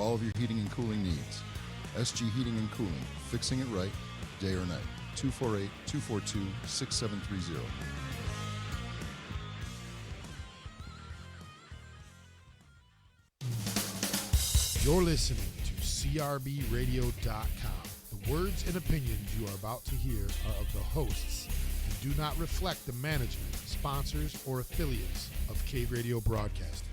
all of your heating and cooling needs. SG Heating and Cooling, fixing it right, day or night. 248-242-6730. You're listening to CRBRadio.com. The words and opinions you are about to hear are of the hosts and do not reflect the management, sponsors, or affiliates of Cave Radio Broadcasting.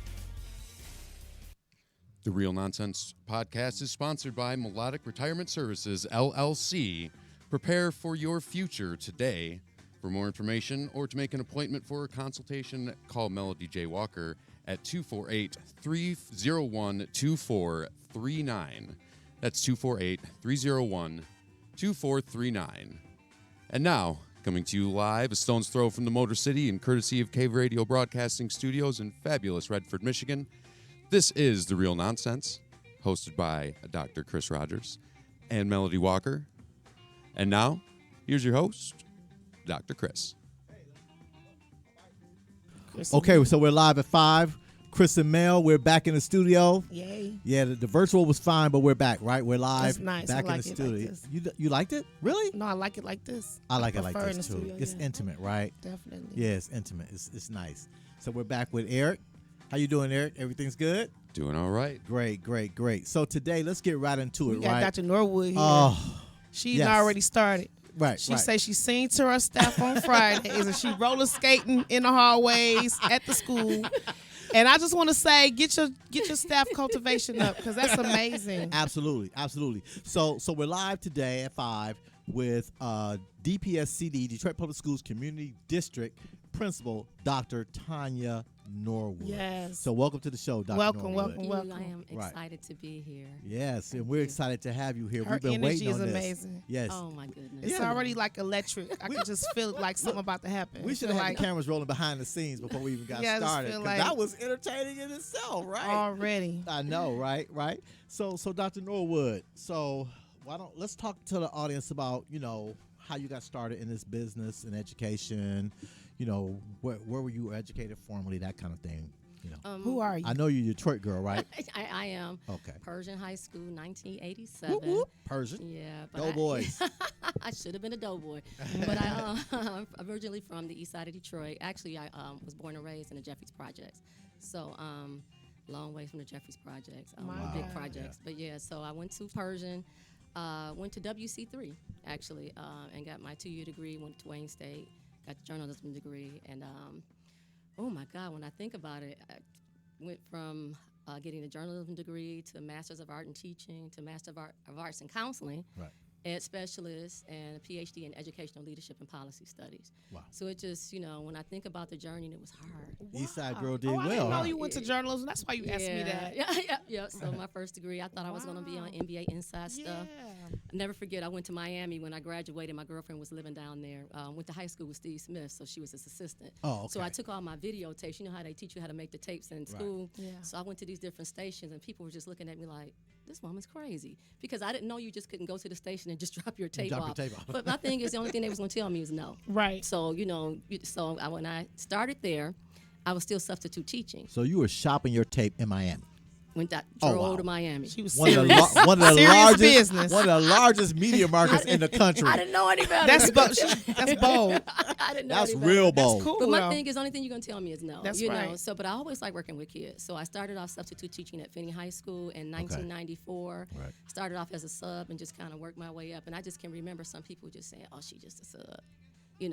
The Real Nonsense podcast is sponsored by Melodic Retirement Services, LLC. Prepare for your future today. For more information or to make an appointment for a consultation, call Melody J. Walker at 248-301-2439. That's 248-301-2439. And now, coming to you live, a stone's throw from the Motor City and courtesy of Cave Radio Broadcasting Studios in fabulous Redford, Michigan, this is The Real Nonsense, hosted by Dr. Chris Rogers and Melody Walker. And now, here's your host, Dr. Chris. Okay, so we're live at 5. Chris and Mel, we're back in the studio. Yay. Yeah, the virtual was fine, but we're back, right? We're live. That's nice. Back I like in the it studio. like this. You liked it? Really? No, I like it like this. I like it like prefer in this the too. studio, It's yeah. intimate, right? Definitely. Yeah, it's intimate. It's nice. So we're back with Eric. How you doing, Eric? Everything's good? Doing all right. Great. So today, let's get right into We it, got right? Dr. Norwood here. Oh, She's yes. already started. right. She right. say she seen to her staff on Fridays and she roller skating in the hallways at the school. And I just want to say, get your staff cultivation up because that's amazing. Absolutely. So we're live today at 5 with DPSCD, Detroit Public Schools Community District Principal, Dr. Tonya Norwood. Yes. So welcome to the show, Dr. Welcome, Norwood. welcome. I am Right. excited to be here. Yes, and Thank we're you. excited to have you here. Her We've been energy waiting is on this. amazing. Yes. Oh my goodness. It's Yeah. already like electric. I can just feel like something about to happen. We should Feel have had like the cameras rolling behind the scenes before we even got Yeah, I just started. feel 'Cause like- that was entertaining in itself, right? already. I know, right? So Dr. Norwood, let's talk to the audience about, how you got started in this business and education, where were you educated formally, that kind of thing. Who are you? I know you're a Detroit girl, right? I am. Okay. Persian High School, 1987. Whoop, whoop. Persian. Yeah. Doughboys. I should have been a doughboy. But I'm originally from the east side of Detroit. Actually, I was born and raised in the Jeffries Projects. So long way from the Jeffries Projects, My big God. projects. But yeah, so I went to Persian, went to WC3, actually, and got my 2-year degree, went to Wayne State, got the journalism degree. And oh my God, when I think about it, I went from getting a journalism degree to a Master's of Art in Teaching to Master of Arts in Counseling, Right. Ed Specialist, and a PhD in Educational Leadership and Policy Studies. Wow. So it just, when I think about the journey, it was hard. East Side girl did I well. didn't know huh? you went to journalism. That's why you asked me that. Yeah. So my first degree, I thought I was going to be on NBA Inside stuff. Yeah. I never forget, I went to Miami when I graduated. My girlfriend was living down there. Went to high school with Steve Smith, so she was his assistant. Oh, okay. So I took all my videotapes. You know how they teach you how to make the tapes in school? Yeah. So I went to these different stations, and people were just looking at me like, this woman's crazy. Because I didn't know you just couldn't go to the station and just drop your tape Drop your off. tape off. But my thing is, the only thing they was going to tell me is no. Right. So, when I started there, I was still substitute teaching. So you were shopping your tape in Miami. Drove wow. to Miami. She was One of serious. the Serious largest business. one of the largest media markets in the country. I didn't know any better. That's bold. I didn't know That's any better. real bold. That's cool. But my though. thing is, the only thing you're going to tell me is no. That's you know? right. So, but I always like working with kids. So I started off substitute teaching at Finney High School in 1994. Right. Started off as a sub and just kind of worked my way up. And I just can remember some people just saying, oh, she's just a sub. And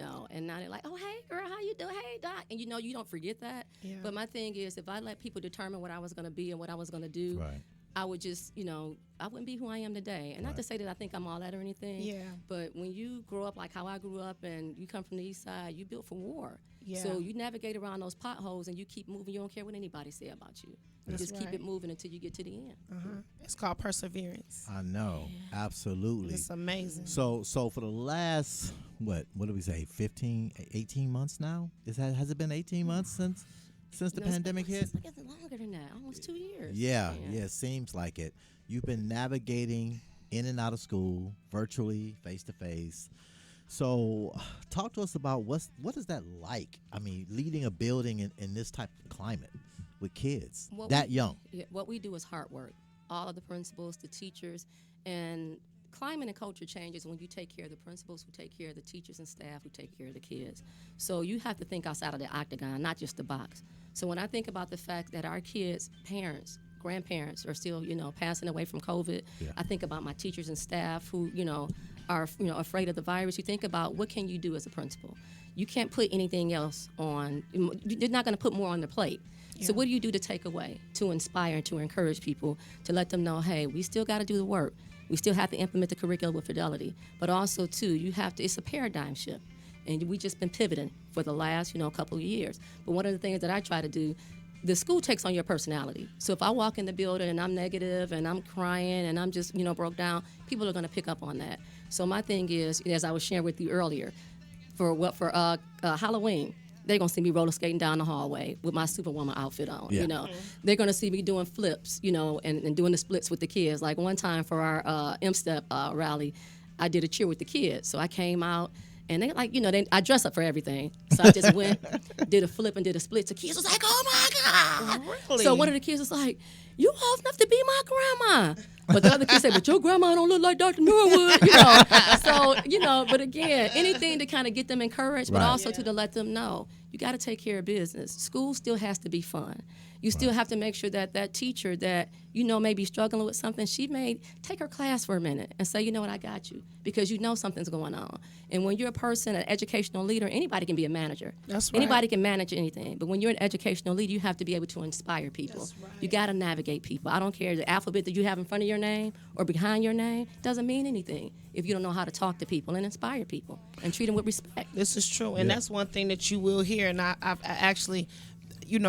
now they're like, oh, hey, girl, how you doing? Hey, doc. And, you don't forget that. Yeah. But my thing is, if I let people determine what I was going to be and what I was going to do, Right. I would just, I wouldn't be who I am today. And not to say that I think I'm all that or anything. Yeah. But when you grow up like how I grew up and you come from the east side, you built for war. Yeah. So you navigate around those potholes and you keep moving. You don't care what anybody say about you. You That's just keep right. it moving until you get to the end. It's called perseverance. I know. Absolutely. It's amazing. So for the last, what did we say, 15, 18 months now? Has it been 18 months since the pandemic hit? It's longer than that, almost 2 years. Yeah, it seems like it. You've been navigating in and out of school, virtually, face-to-face. So talk to us about what is that like? I mean, leading a building in this type of climate with kids young. Yeah, what we do is hard work. all of the principals, the teachers, and climate and culture changes when you take care of the principals, who take care of the teachers and staff, who take care of the kids. So you have to think outside of the octagon, not just the box. So when I think about the fact that our kids' parents, grandparents are still, passing away from COVID, I think about my teachers and staff who, are, afraid of the virus. You think about what can you do as a principal? You can't put anything else on. You're not going to put more on their plate. Yeah. So what do you do to take away, to inspire and to encourage people, to let them know, hey, we still got to do the work. We still have to implement the curriculum with fidelity. But also, too, it's a paradigm shift. And we just been pivoting for the last, couple of years. But one of the things that I try to do, the school takes on your personality. So if I walk in the building and I'm negative and I'm crying and I'm just, broke down, people are going to pick up on that. So my thing is, as I was sharing with you earlier, for Halloween, they're going to see me roller skating down the hallway with my Superwoman outfit on, They're going to see me doing flips, and doing the splits with the kids. Like one time for our M-Step rally, I did a cheer with the kids. So I came out, and they I dress up for everything. So I just went, did a flip and did a split. The kids was like, oh my God. Really? So one of the kids was like, you old enough to be my grandma. But the other kids said, but your grandma don't look like Dr. Norwood, So, but again, anything to kind of get them encouraged, but also to let them know, you got to take care of business. School still has to be fun. You still have to make sure that that teacher that, may be struggling with something, she may take her class for a minute and say, you know what, I got you, because something's going on. And when you're a person, an educational leader, anybody can be a manager. That's right. Anybody can manage anything. But when you're an educational leader, you have to be able to inspire people. That's right. You got to navigate people. I don't care the alphabet that you have in front of your name or behind your name doesn't mean anything if you don't know how to talk to people and inspire people and treat them with respect. This is true, and that's one thing that you will hear. And I've actually,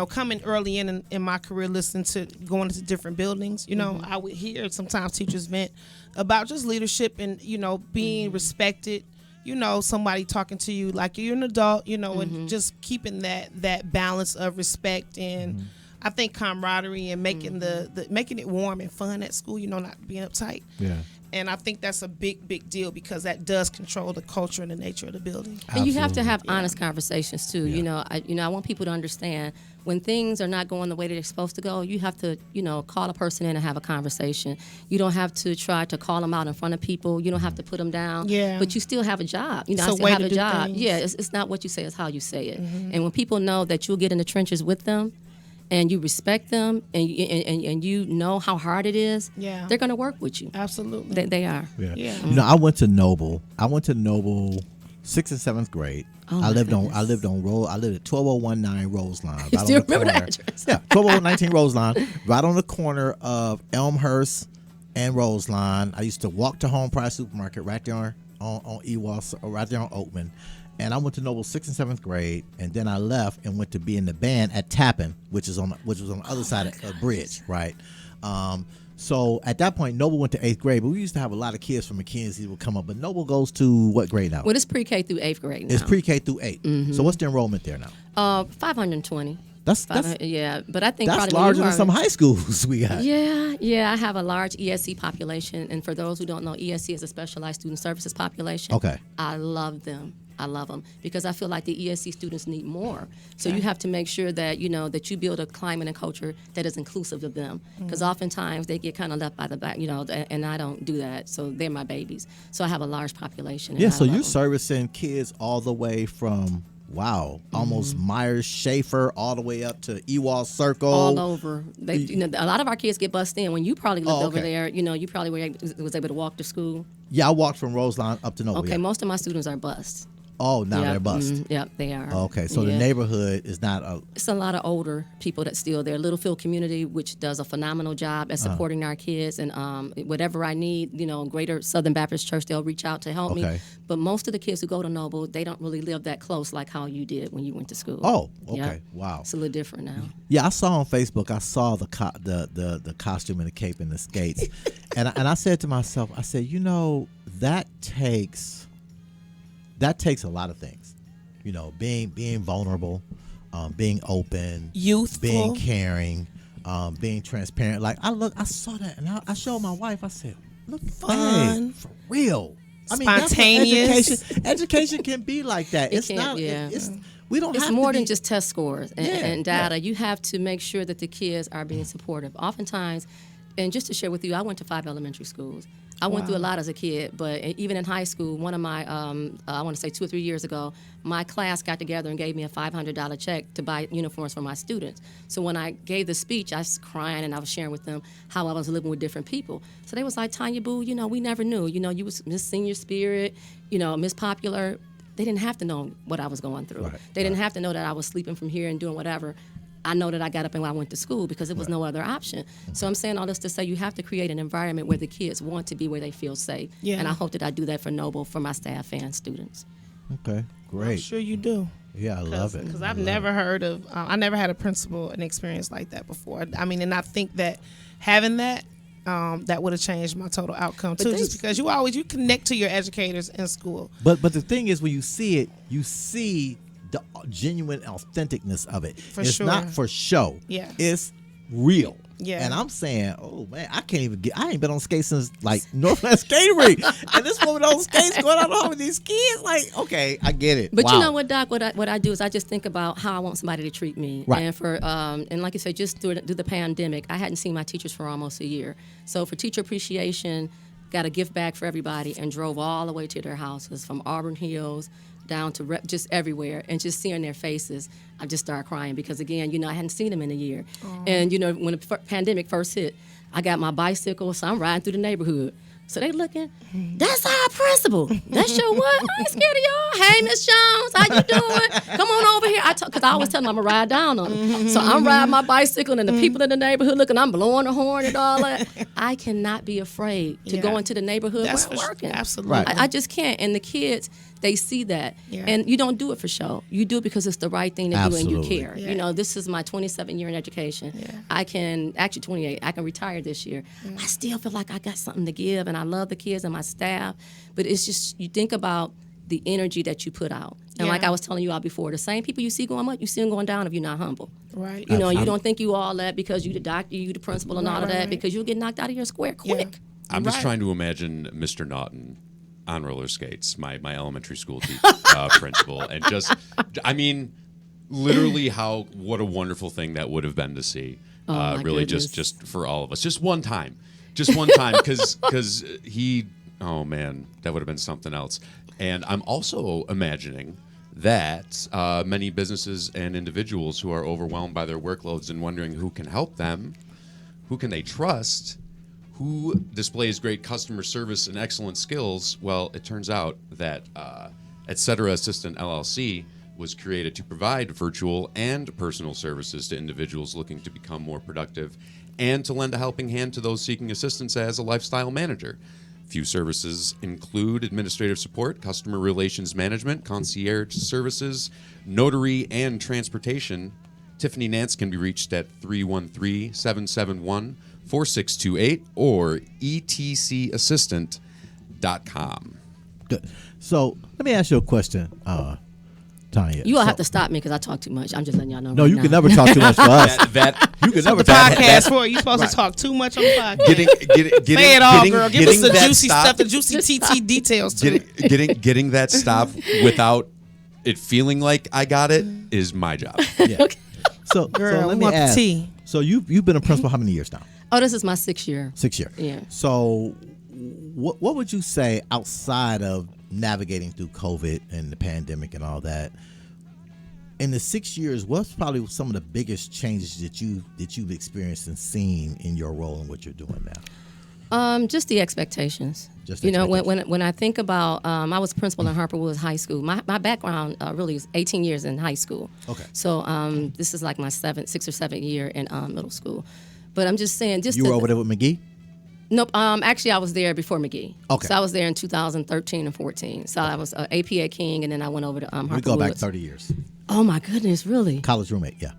coming early in my career, listening to going into different buildings, I would hear sometimes teachers vent about just leadership and, being respected. Somebody talking to you like you're an adult, and just keeping that balance of respect and I think camaraderie and making making it warm and fun at school, not being uptight. Yeah. And I think that's a big deal because that does control the culture and the nature of the building. And you have to have honest conversations too. Yeah. I want people to understand when things are not going the way that they're supposed to go, you have to, call a person in and have a conversation. You don't have to try to call them out in front of people. You don't have to put them down. Yeah. But you still have a job. I still way have to a do job. things. Yeah, it's not what you say, it's how you say it. And when people know that you'll get in the trenches with them, and you respect them, and you know how hard it is, they're going to work with you. Absolutely. They are. Yeah. I went to Noble. 6th and 7th grade. Oh, I lived at 12019 Roseline. You still remember that address? Yeah, 12019 Roseline, right on the corner of Elmhurst and Roseline. I used to walk to Home Price Supermarket right there on Ewas, right there on Oakman. And I went to Noble 6th and 7th grade, and then I left and went to be in the band at Tappan, which was on the other side of the bridge, right? So at that point, Noble went to 8th grade, but we used to have a lot of kids from McKinsey would come up. But Noble goes to what grade now? Well, it's pre-K through 8th grade now. It's pre-K through 8. So what's the enrollment there now? 520. That's yeah, but I think that's probably larger than some high schools we got. Yeah. I have a large ESC population, and for those who don't know, ESC is a specialized student services population. Okay. I love them because I feel like the ESC students need more. So you have to make sure that that you build a climate and culture that is inclusive of them. Because oftentimes they get kind of left by the back, and I don't do that. So they're my babies. So I have a large population. Yeah. So you're servicing kids all the way from. Wow, almost Myers Schaefer all the way up to Ewald Circle. All over. A lot of our kids get bussed in. When you probably lived over there, you probably was able to walk to school. Yeah, I walked from Roseline up to Noble. Okay, yeah. most of my students are bussed. Oh, now they're bused. Yep, they are. Okay, so the neighborhood is not a... It's a lot of older people that's still there. Littlefield community, which does a phenomenal job at supporting our kids, and whatever I need, Greater Southern Baptist Church, they'll reach out to help me. But most of the kids who go to Noble, they don't really live that close like how you did when you went to school. Oh, okay, Yep. wow. It's a little different now. Yeah, I saw on Facebook. I saw the costume and the cape and the skates, and I said to myself, I said, that takes a lot of things. Being vulnerable, being open, youthful, being caring, being transparent. Like I saw that, and I showed my wife. I said, "Look, fun, for real, spontaneous." That's what education can be like that. It's not. We don't. It's have more to than just test scores and data. Yeah. You have to make sure that the kids are being supportive. Oftentimes, And just to share with you, I went to 5 elementary schools. I went through a lot as a kid, but even in high school, one of my, I want to say 2 or 3 years ago, my class got together and gave me a $500 check to buy uniforms for my students. So when I gave the speech, I was crying and I was sharing with them how I was living with different people. So they was like, Tonya Boo, we never knew. You was Miss Senior Spirit, Miss Popular. They didn't have to know what I was going through. Right, they didn't have to know that I was sleeping from here and doing whatever. I know that I got up and I went to school because there was no other option. So I'm saying all this to say you have to create an environment where the kids want to be, where they feel safe. Yeah. And I hope that I do that for Noble, for my staff and students. Okay, great. I'm sure you do. Yeah, I love it. Because I've never heard of, I never had a principal, an experience like that before. I mean, and I think that having that, that would have changed my total outcome too. Just because you connect to your educators in school. But the thing is, when you see it, you see the genuine authenticness of it. It's not for show. Yeah. It's real. Yeah. And I'm saying, oh man, I ain't been on skates since like Northland Skating Rink. And this woman on skates going out home with these kids. Like, okay, I get it. But wow. you know what, Doc? What I do is I just think about how I want somebody to treat me. Right. And for and like you said, just through the pandemic, I hadn't seen my teachers for almost a year. So for teacher appreciation, got a gift bag for everybody and drove all the way to their houses from Auburn Hills down to just everywhere, and just seeing their faces, I just started crying because, again, I hadn't seen them in a year. And, when the pandemic first hit, I got my bicycle, so I'm riding through the neighborhood. So they looking, that's our principal. That's your what? I ain't scared of y'all. Hey, Miss Jones, how you doing? Come on over here. Because I always tell them I'm going to ride down on them. So I'm riding my bicycle, and the people in the neighborhood looking, I'm blowing the horn and all that. I cannot be afraid to go into the neighborhood where I'm working. Absolutely. Right. I just can't. And the kids, they see that. Yeah. And you don't do it for show. You do it because it's the right thing to do and you Absolutely. care. Yeah. This is my 27 year in education. Yeah. I can, actually 28, I can retire this year. I still feel like I got something to give, and I love the kids and my staff. But it's just, you think about the energy that you put out. And like Yeah. I was telling you all before, the same people you see going up, you see them going down if you're not humble. Right. You don't think you all that because you the doctor, you the principal and all of that, Right. because you'll get knocked out of your square quick. I'm just Right. trying to imagine Mr. Naughton on roller skates, my elementary school principal, and just, I mean, literally what a wonderful thing that would have been to see. my Really, goodness. just for all of us, just one time, because he, oh man, that would have been something else. And I'm also imagining that many businesses and individuals who are overwhelmed by their workloads and wondering who can help them, who can they trust, who displays great customer service and excellent skills. Well, it turns out that Etc. Assistant LLC was created to provide virtual and personal services to individuals looking to become more productive and to lend a helping hand to those seeking assistance as a lifestyle manager. Few services include administrative support, customer relations management, concierge services, notary, and transportation. Tiffany Nance can be reached at 313-771-4628 or etcassistant.com. Good. So let me ask you a question, Tonya. You all have to stop me because I talk too much. I'm just letting y'all know. No, right you now. can never talk too much for us. You can never The talk. podcast for you supposed to talk too much on the podcast. Getting Say it all, girl. Give us the that juicy stop- stuff, the juicy TT details to it. Getting that stop without it feeling like I got it is my job. Yeah. So Girl, let we me want the ask. tea. So you've been a principal how many years now? Oh, this is my 6th year. 6 years. Yeah. So what would you say outside of navigating through COVID and the pandemic and all that? In the 6 years, what's probably some of the biggest changes that you've experienced and seen in your role and what you're doing now? Just the expectations. Just when expectations. I think about, I was principal in Harper Woods High School. My background really is 18 years in high school. Okay. So this is like my 6th or 7th year in middle school. But I'm just saying, You were over there with McGee? Nope. Actually, I was there before McGee. Okay. So I was there in 2013 and 14. So I was APA King, and then I went over to Harper We go back Woods. 30 years. Oh my goodness, really? College roommate, yeah.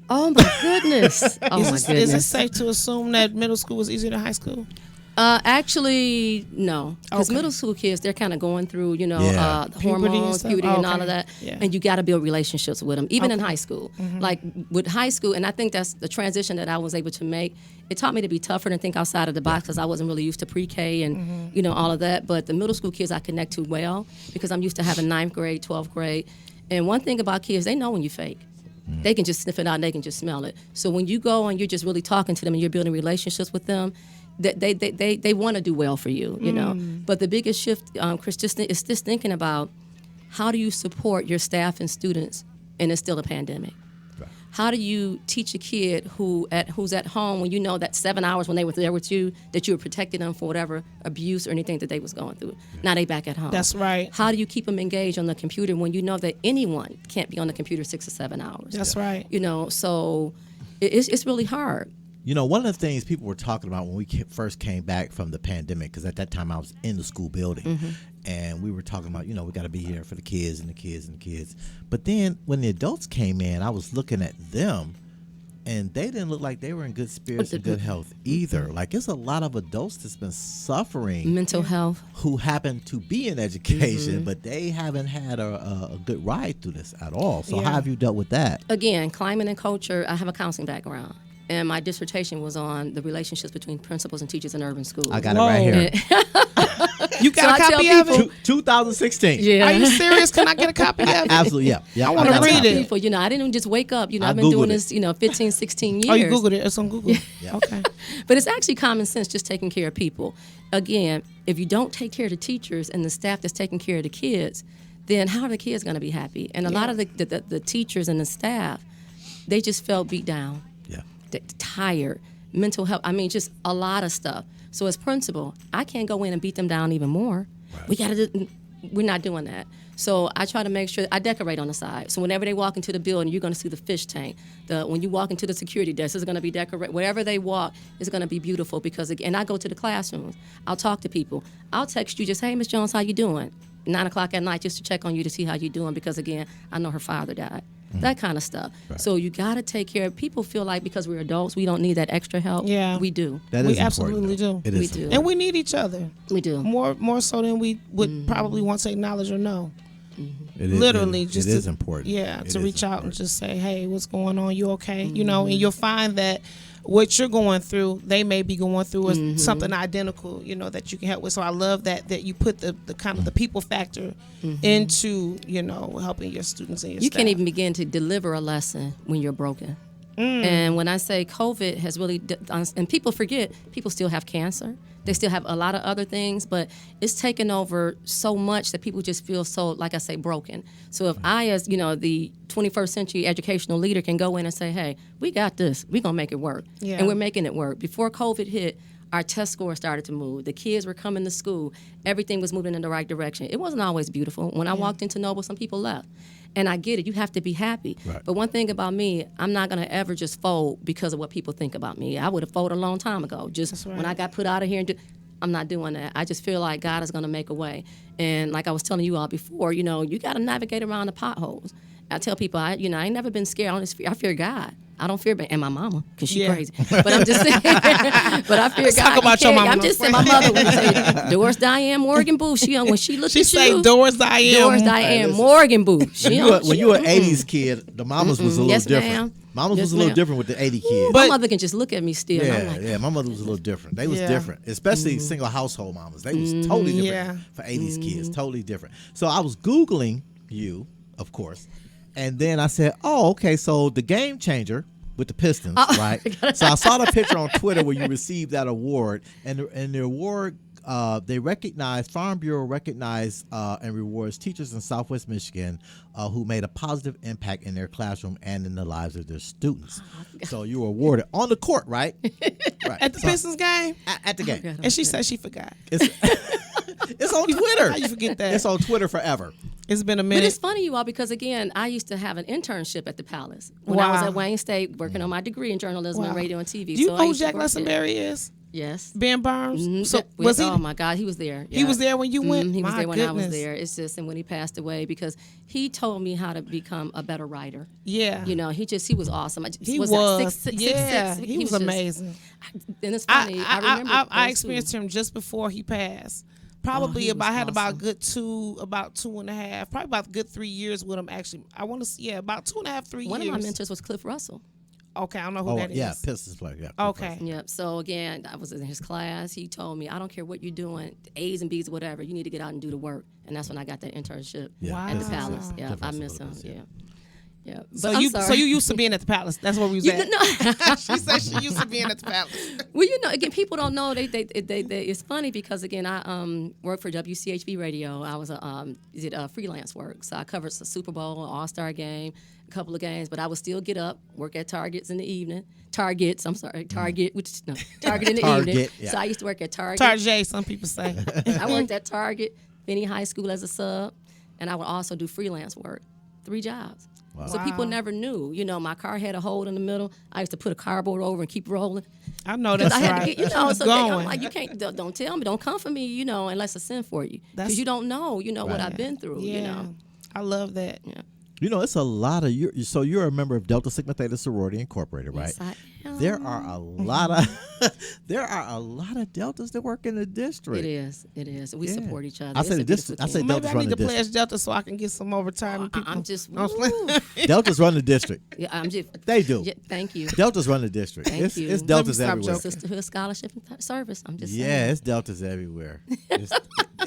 Oh my goodness. Oh my Is it goodness. safe to assume that middle school was easier than high school? Actually, no. Because Okay. middle school kids, they're kind of going through, Yeah. the Puberty and hormones, stuff? puberty, Oh, and all okay. of that. Yeah. And you got to build relationships with them, even in Okay. high school. Like with high school, and I think that's the transition that I was able to make. It taught me to be tougher and think outside of the box because I wasn't really used to pre-K and, all of that. But the middle school kids I connect to well because I'm used to having 9th grade, 12th grade. And one thing about kids, they know when you fake. They can just sniff it out and they can just smell it. So when you go and you're just really talking to them and you're building relationships with them, they want to do well for you, you know. But the biggest shift, Chris, is just thinking about how do you support your staff and students and it's still a pandemic? Right. How do you teach a kid who's at home when you know that 7 hours when they were there with you, that you were protecting them for whatever abuse or anything that they was going through? Yeah. Now they back at home. That's right. How do you keep them engaged on the computer when you know that anyone can't be on the computer 6 or 7 hours? That's right. You know, so it's really hard. You know, one of the things people were talking about when we first came back from the pandemic, because at that time I was in the school building, and we were talking about, you know, we got to be here for the kids and the kids and the kids. But then when the adults came in, I was looking at them, and they didn't look like they were in good spirits and good health either. Like, there's a lot of adults that's been suffering. Mental health. Who happen to be in education, but they haven't had a good ride through this at all. So how have you dealt with that? Again, climate and culture, I have a counseling background. And my dissertation was on the relationships between principals and teachers in urban schools. I got it right here. You got a copy of it? 2016. Yeah. Are you serious? Can I get a copy of it? Absolutely, yeah. I want to read it. People, you know, I didn't just wake up. You know, I I've been doing Googled this, 15, 16 years. Oh, you Googled it. It's on Google. Yeah. Okay. But it's actually common sense just taking care of people. Again, if you don't take care of the teachers and the staff that's taking care of the kids, then how are the kids going to be happy? And a lot of the teachers and the staff, they just felt beat down. Tired, mental health. I mean, just a lot of stuff. So as principal, I can't go in and beat them down even more. Right. We're not doing that. So I try to make sure I decorate on the side. So whenever they walk into the building, you're going to see the fish tank. When you walk into the security desk, it's going to be decorated. Wherever they walk, it's going to be beautiful because, and I go to the classrooms. I'll talk to people. I'll text you just, hey, Miss Jones, how you doing? 9 o'clock at night just to check on you to see how you're doing because, again, I know her father died. That kind of stuff. Right. So you got to take care of people. Feel like because we're adults, we don't need that extra help. Yeah, we do. We absolutely do. It is. We do, and we need each other. We do more so than we would probably want to acknowledge or know. It is, literally, it just is important. Yeah, it to reach out and just say, "Hey, what's going on? You okay?" You know, and you'll find that what you're going through, they may be going through is something identical. You know, that you can help with. So I love that you put the kind of the people factor into helping your students and your You staff. can't even begin to deliver a lesson when you're broken. And when I say COVID has really, and people forget, people still have cancer. They still have a lot of other things, but it's taken over so much that people just feel so, like I say, broken. So if I, as the 21st century educational leader, can go in and say, hey, we got this. We're going to make it work. Yeah. And we're making it work. Before COVID hit, our test scores started to move. The kids were coming to school. Everything was moving in the right direction. It wasn't always beautiful. When I walked into Noble, some people left. And I get it. You have to be happy. Right. But one thing about me, I'm not going to ever just fold because of what people think about me. I would have folded a long time ago. Just when I got put out of here, I'm not doing that. I just feel like God is going to make a way. And like I was telling you all before, you got to navigate around the potholes. I tell people, I ain't never been scared. I fear God. I don't fear, and my mama, because she's crazy. But I'm just saying, but I fear Let's God. talk about your mama. I'm just saying, my mother would say, Doris Diane Morgan Booth. When she looked she at say you. Doris Diane Morgan Booth. When you were an 80s kid, the mamas was a little different. Ma'am. Mamas was a little different with the 80 kids. My mother can just look at me still. Yeah, and I'm like, my mother was a little different. They was different, especially single household mamas. They was totally different for 80s kids, totally different. So I was Googling you, of course, and then I said, oh, okay, so the Game Changer with the Pistons, right? So I saw the picture on Twitter where you received that award, and the award, Farm Bureau recognized and rewards teachers in Southwest Michigan who made a positive impact in their classroom and in the lives of their students. So you were awarded on the court, right? Right. At the Pistons game? At the game. And she said she forgot. It's on Twitter. How you forget that? It's on Twitter forever. It's been a minute. But it's funny, you all, because again, I used to have an internship at the Palace when I was at Wayne State working on my degree in journalism and radio and TV. Do you know who Jack Lessenberry is? Yes. Ben Burns? Mm-hmm. So was he? Oh my God, he was there. He was there when you went? He was My there when I was goodness. there. It's just, and when he passed away, because he told me how to become a better writer. Yeah. He was awesome. He was. He was amazing. And it's funny. I remember I experienced him just before he passed. Probably I had about good 2.5, probably about good 3 years with him. Actually, I want to see, about 2.5, 3 years. One of my mentors was Cliff Russell. Okay, I don't know who that is. Yeah, Pistons player. Yeah. Okay. Yep. So again, I was in his class. He told me, I don't care what you're doing, A's and B's, whatever. You need to get out and do the work. And that's when I got that internship Yeah. at the Pistons, Palace. Yeah, I Different miss him. syllabus, Yeah. Yeah. So But I'm you sorry. used to being at the Palace. That's where we was You at. know- She said she used to being at the Palace. Well, again, people don't know. They it's funny because again, I worked for WCHV Radio. I was did freelance work, so I covered the Super Bowl, All-Star game, a couple of games. But I would still get up, work at Target in the evening. Target in the Target, evening. yeah. So I used to work at Target. Tarjay, some people say. I worked at Target, Finney High School as a sub, and I would also do freelance work. 3 jobs. So people never knew. My car had a hole in the middle. I used to put a cardboard over and keep rolling. I know that's I had right. to get, so Going. I'm like, you can't, don't tell me, don't come for me, unless I send for you. Because you don't know, what I've been through, Yeah. I love that. Yeah. It's a lot of you. So you're a member of Delta Sigma Theta Sorority Incorporated, right? Yes, I am. There are a lot of Deltas that work in the district. It is. We Yeah. support each other. I say It's a the district. I beautiful say team. Maybe Deltas I run need the to pledge district. Delta so I can get some overtime. People. I'm just, No, I'm playing. Deltas run the district. yeah, I'm just. They do. Yeah, thank you. Deltas run the district. Thank It's you. it's Let me Deltas stop everywhere. joking. Sisterhood Scholarship and Service. I'm just Yeah, saying. it's Deltas everywhere.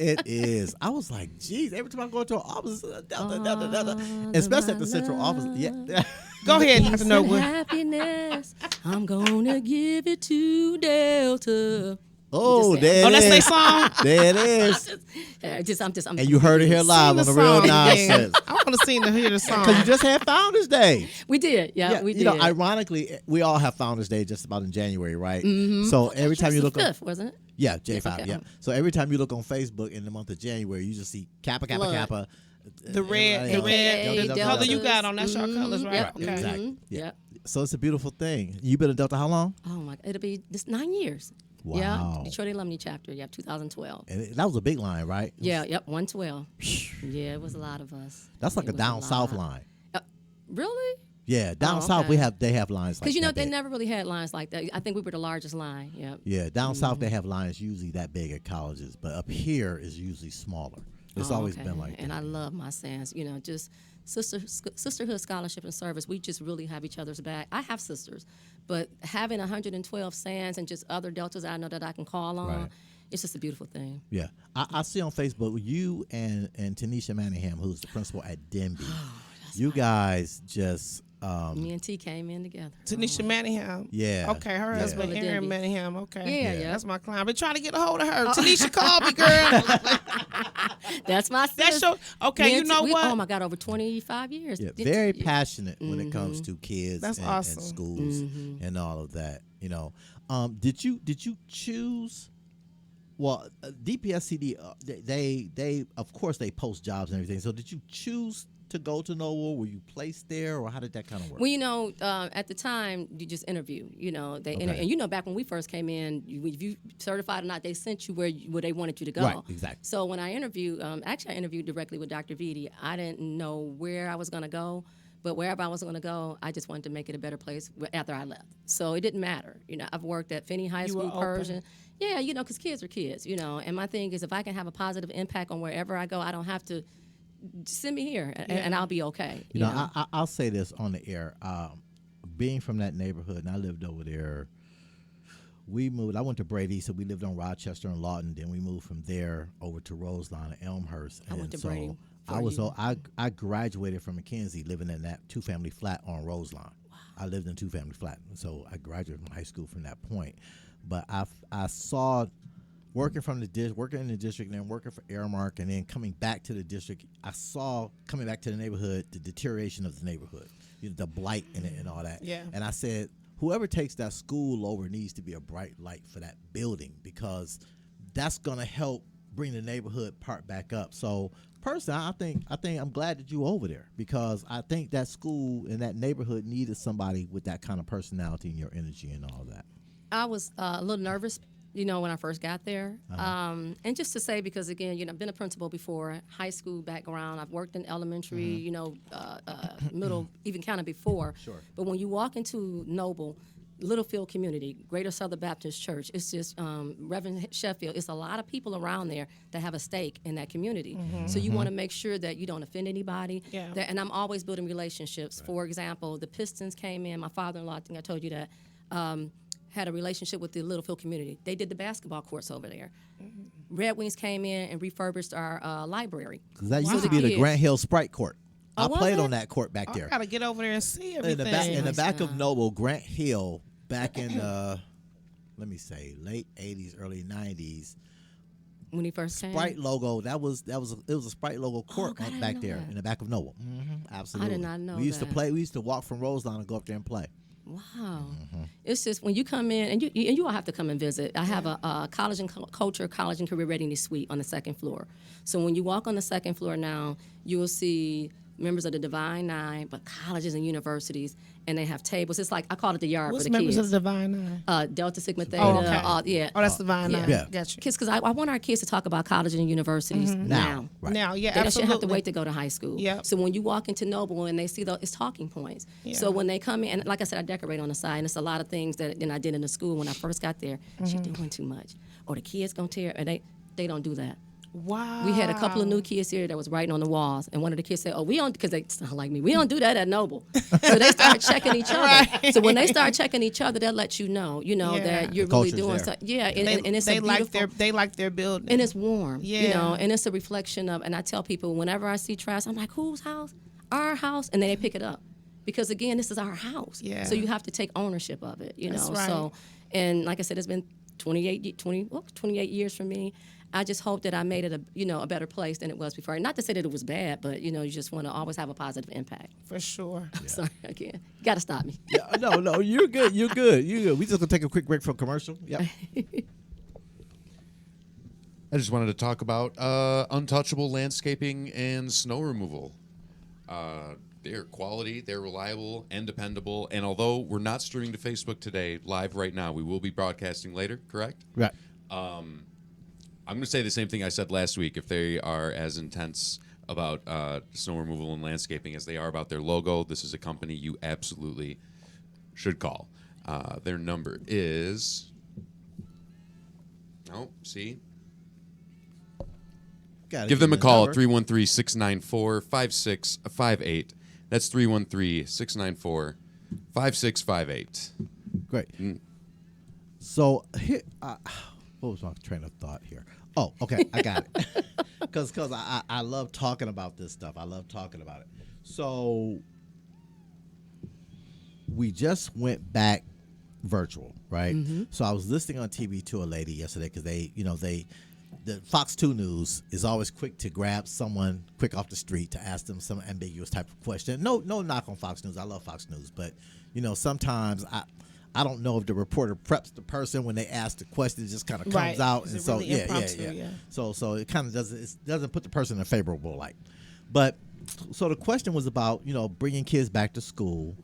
It is. I was like, geez, every time I go into an office, it's a Delta. Especially at the central office. Yeah. Go ahead, Dr. Peace and Norwood. happiness. I'm gonna give it to Delta. Oh, Just there Oh, it that's their is. song? There it is. I'm And you heard it here live on Sing the Real song again. Nonsense. I want to sing to hear the song. Because you just had Founders Day. We did, yeah, we did. Ironically, we all have Founders Day just about in January, right? So every time you look on, 5th, wasn't it? yeah, J5, okay. yeah. So every time you look on Facebook in the month of January, you just see Kappa, Kappa, Blood. Kappa. The red, the AKA red, the Delta. color you got on, that's our colors, right? Yep. Okay. Exactly. Yeah. Yep. So it's a beautiful thing. You been a Delta how long? Oh my, it'll be this 9 years. Wow. Yeah, Detroit Alumni Chapter. Yeah, 2012. And that was a big line, right? Yeah, yep, 112. Yeah, it was a lot of us. That's like It a was down south lot. line. Really? Yeah, down Oh, south okay. they have lines like Because that they big. never really had lines like that. I think we were the largest line. Yeah. Yeah, down south they have lines usually that big at colleges, but up here is usually smaller. It's always been like that. And I love my Sans. Just sisterhood, scholarship, and service. We just really have each other's back. I have sisters, but having 112 Sans and just other Deltas I know that I can call on, Right. it's just a beautiful thing. Yeah, I see on Facebook you and Tanisha Manningham, who's the principal at Denby. You guys just Me and T came in together. Tanisha Manningham. Yeah. Okay, her Yeah. husband, Well, Aaron Denby. Manningham. Okay. Yeah, yeah. That's my client. I've been trying to get a hold of her. Tanisha, call me, girl. That's my That's sister. your, okay, Me you and know T, what? Oh my God, over 25 years. Yeah, Did- very passionate when it comes to kids That's and awesome. schools and all of that. Did you choose? Well, DPSCD, they of course they post jobs and everything. So did you choose to go to Norwood? Were you placed there, or how did that kind of work? Well, at the time, you just interview. And back when we first came in, if you certified or not, they sent you where they wanted you to go. Right, exactly. So when I interviewed, I interviewed directly with Dr. Vitti. I didn't know where I was going to go, but wherever I was going to go, I just wanted to make it a better place after I left. So it didn't matter. I've worked at Finney High You were School, open. Persian. Yeah, because kids are kids, And my thing is, if I can have a positive impact on wherever I go, I don't have to send me here, and I'll be okay. I'll say this on the air. Being from that neighborhood, and I lived over there. We moved. I went to Brady, so we lived on Rochester and Lawton. Then we moved from there over to Roseline and Elmhurst. I went to so Brady I was. before I graduated from McKenzie, living in that 2-family flat on Roseline. Wow. I lived in 2-family flat, so I graduated from high school from that point. But I saw. Working in the district, and then working for Airmark, and then coming back to the district, I saw coming back to the neighborhood the deterioration of the neighborhood, the blight in it and all that. Yeah. And I said, whoever takes that school over needs to be a bright light for that building, because that's gonna help bring the neighborhood part back up. So personally, I think I'm glad that you over there, because I think that school and that neighborhood needed somebody with that kind of personality and your energy and all that. I was a little nervous, when I first got there. And just to say, because again, I've been a principal before, high school background. I've worked in elementary, middle, even kind of before. Sure. But when you walk into Noble, Littlefield community, Greater Southern Baptist Church, it's just Reverend Sheffield. It's a lot of people around there that have a stake in that community. So you want to make sure that you don't offend anybody. Yeah. And I'm always building relationships. Right. For example, the Pistons came in. My father-in-law, I think I told you that, had a relationship with the Littlefield community. They did the basketball courts over there. Red Wings came in and refurbished our library. Because that So used to the be the kids- Grant Hill Sprite Court. I was played it? on that court back I there. gotta get over there and see everything. In the back of Nice. Noble, Grant Hill, back in the, let me say, late 80s, early 90s. When he first came? Sprite logo. It was a Sprite logo court God, I didn't back know there that. in the back of Noble. Absolutely. not know We used to that. play. We used to walk from Roseline and go up there and play. Wow. It's just when you come in, and you all have to come and visit. I have a college and culture, college and career readiness suite on the second floor. So when you walk on the second floor now, you will see members of the Divine Nine, but colleges and universities, and they have tables. It's like, I call it the yard What's for the members kids. of the Divine Nine? Delta Sigma Theta. Oh, okay. Yeah. Oh, that's Divine Nine. Yeah. Got you. Because I want our kids to talk about colleges and universities now. Right. Now, yeah, They absolutely. shouldn't have to wait to go to high school. Yep. So when you walk into Noble and they see those, it's talking points. Yeah. So when they come in, and like I said, I decorate on the side, and it's a lot of things that I did in the school when I first got there. She's doing too much, or the kids gonna tear, and they don't do that. Wow. We had a couple of new kids here that was writing on the walls, and one of the kids said, "Oh, we don't," because they sound like me. We don't do that at Noble. So they started checking each other. Right. So when they start checking each other, that lets you know, Yeah. that you're The really culture's doing there. something. Yeah, and it's they a like beautiful. they like their building. And it's warm, Yeah. and it's a reflection of, and I tell people whenever I see trash, I'm like, whose house? Our house, and then they pick it up. Because again, this is our house. Yeah. So you have to take ownership of it, That's right. So, and like I said, it's been 28 years for me. I just hope that I made it a better place than it was before. Not to say that it was bad, but you just want to always have a positive impact. For sure. Sorry, again, you got to stop me. Yeah, no, you're good. You're good. You're good. We just gonna take a quick break from commercial. Yep. I just wanted to talk about untouchable landscaping and snow removal. They're quality, they're reliable and dependable. And although we're not streaming to Facebook today, live right now, we will be broadcasting later, correct? Right. I'm going to say the same thing I said last week. If they are as intense about snow removal and landscaping as they are about their logo, this is a company you absolutely should call. Their number is... Oh, see? Gotta Give them a the call number. at 313-694-5658. That's 313-694-5658. Great. So here, what was my train of thought here? Oh, okay, I got it. Because I love talking about this stuff. I love talking about it. So we just went back virtual, right? So I was listening on TV to a lady yesterday because the Fox 2 News is always quick to grab someone quick off the street to ask them some ambiguous type of question. No knock on Fox News. I love Fox News, but sometimes I don't know if the reporter preps the person when they ask the question. It just kind of comes Right. out, Is and it so really impromptu? Yeah. So it kind of doesn't put the person in a favorable light. But so the question was about bringing kids back to school.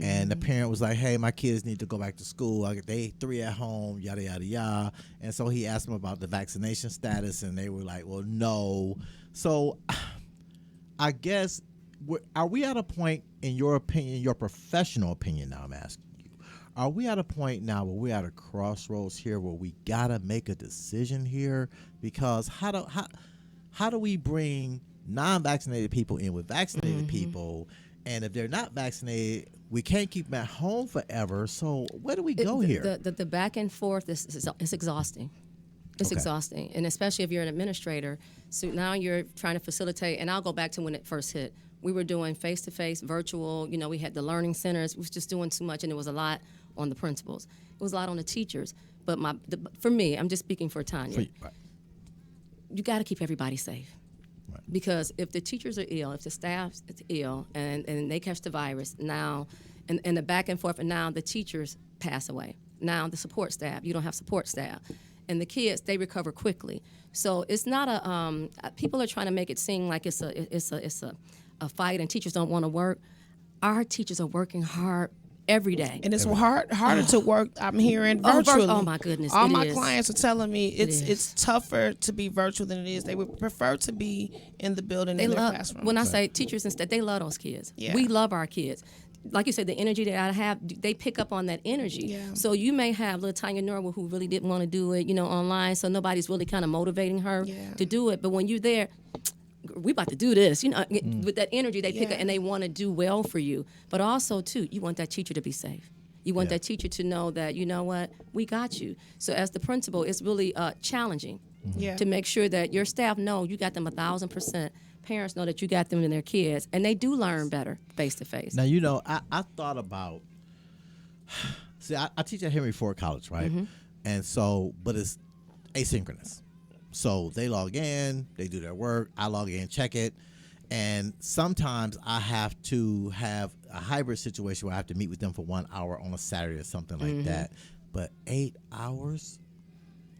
And the parent was like, "Hey, my kids need to go back to school. They 3 at home, yada yada yada." And so he asked them about the vaccination status, and they were like, "Well, no." So, I guess, are we at a point, in your opinion, your professional opinion? Now I'm asking you, are we at a point now where we're at a crossroads here, where we gotta make a decision here? Because how do we bring non-vaccinated people in with vaccinated people? And if they're not vaccinated, we can't keep them at home forever. So where do we go here? The back and forth is exhausting. It's Okay. exhausting, and especially if you're an administrator. So now you're trying to facilitate, and I'll go back to when it first hit. We were doing face-to-face, virtual. We had the learning centers. It was just doing too much, and it was a lot on the principals. It was a lot on the teachers. But for me, I'm just speaking for Tonya. Right. You got to keep everybody safe. Right. Because if the teachers are ill, if the staff is ill, and they catch the virus now, and the back and forth, and now the teachers pass away. Now the support staff, you don't have support staff. And the kids, they recover quickly. So it's not people are trying to make it seem like it's a fight and teachers don't want to work. Our teachers are working hard every day. And it's harder to work. I'm hearing virtually. Oh my goodness! All it my is. clients are telling me is. it's tougher to be virtual than it is. They would prefer to be in the building They in their love classroom. when I say teachers instead. They love those kids. Yeah. We love our kids. Like you said, the energy that I have, they pick up on that energy. Yeah. So you may have little Tonya Norwood who really didn't want to do it, online. So nobody's really kind of motivating her to do it. But when you're there, we about to do this, with that energy they pick up, and they want to do well for you. But also too, you want that teacher to be safe. You want that teacher to know that, you know what, we got you. So as the principal, it's really challenging Yeah. to make sure that your staff know you got them 1,000%. Parents know that you got them and their kids, and they do learn better face to face. Now, I thought about, see, I teach at Henry Ford College, right? And so, but it's asynchronous. So they log in, they do their work, I log in, check it. And sometimes I have to have a hybrid situation where I have to meet with them for 1 hour on a Saturday or something like that. But 8 hours?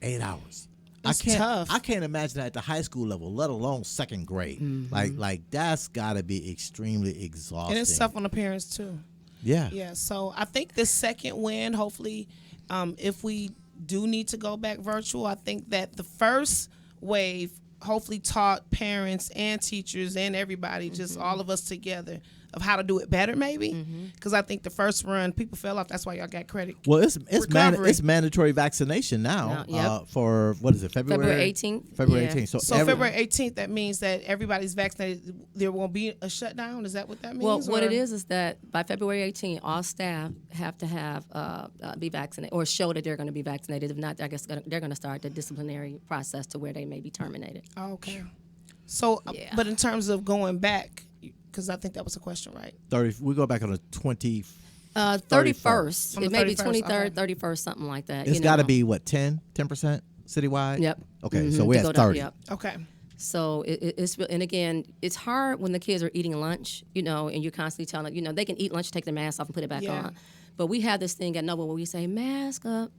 8 hours. It's tough. I can't imagine that at the high school level, let alone second grade. Like that's got to be extremely exhausting. And it's tough on the parents too. Yeah. Yeah. So I think the second win, hopefully, if we do need to go back virtual, I think that the first wave hopefully taught parents and teachers and everybody, just all of us together, of how to do it better, maybe. Because I think the first run, people fell off. That's why y'all got credit. Well, it's Recovery. it's mandatory vaccination now. Yep. For what is it? February 18th. February Yeah. 18th. So February 18th, that means that everybody's vaccinated. There won't be a shutdown. Is that what that means? Well, what or- it is that by February 18th, all staff have to have be vaccinated or show that they're going to be vaccinated. If not, I guess they're going to start the disciplinary process to where they may be terminated. Oh, okay. So, Yeah. but in terms of going back, because I think that was a question, right? 30. We go back on the 20. 31st. On the It may be 31st, 23rd, okay. 31st, something like that. It's got to be what 10% citywide. Yep. Okay, so Mhm, we're to at go down, 30. yep. Okay. So it's and again, it's hard when the kids are eating lunch, and you're constantly telling them, they can eat lunch, take their mask off, and put it back Yeah. on. But we have this thing at Norwood where we say, mask up,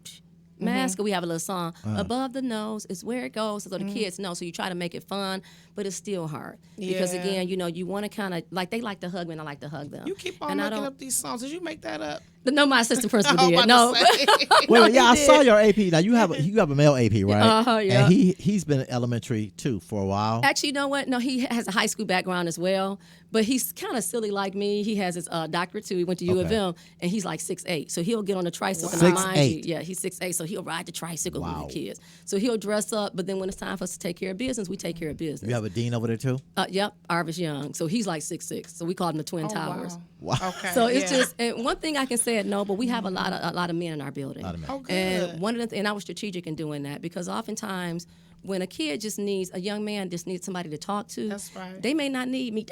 mask up. We have a little song, above the nose is where it goes, so the kids know. So you try to make it fun, but it's still hard. Because Yeah. again, you want to kind of, like, they like to hug me and I like to hug them. You keep on And I making don't- up these songs. Did you make that up? No, my assistant principal I was did. about No. to say. Wait, yeah, I he saw did. your AP. Now you have a male AP, right? Yeah. And he's been in elementary too for a while. Actually, you know what? No, he has a high school background as well, but he's kind of silly like me. He has his doctorate too. He went to U of Okay. M, and he's like 6'8", so he'll get on the tricycle. Wow. Now, mind you, 6'8". yeah, he's 6'8", so he'll ride the tricycle Wow. with the kids. So he'll dress up, but then when it's time for us to take care of business, we take care of business. You have a dean over there too. Yep, Arvis Young. So he's like 6'6", so we call him the Twin Oh, Towers. Wow. Okay. So it's yeah. just, and one thing I can say at Noble, we have a lot of men in our building. A lot of men. Oh, good. And one of the and I was strategic in doing that because oftentimes when a kid just needs a young man just needs somebody to talk to, That's right. they may not need me.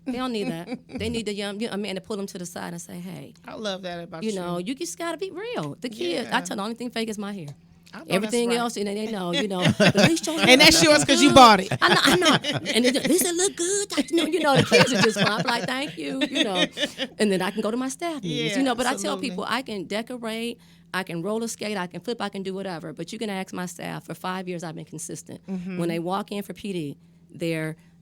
They don't need that. They need the young a man to pull them to the side and say, hey, I love that about you. you just gotta be real. The kids, Yeah. I tell them the only thing fake is my hair. I know Everything that's right. else, and they know, at least your And that's yours because you bought it. I know. And this it look good. The kids are just fine. I'm like, thank you, And then I can go to my staff meetings, Yeah, But I tell absolutely. people I can decorate, I can roller skate, I can flip, I can do whatever. But you can ask my staff. For 5 years, I've been consistent. Mm-hmm. When they walk in for PD,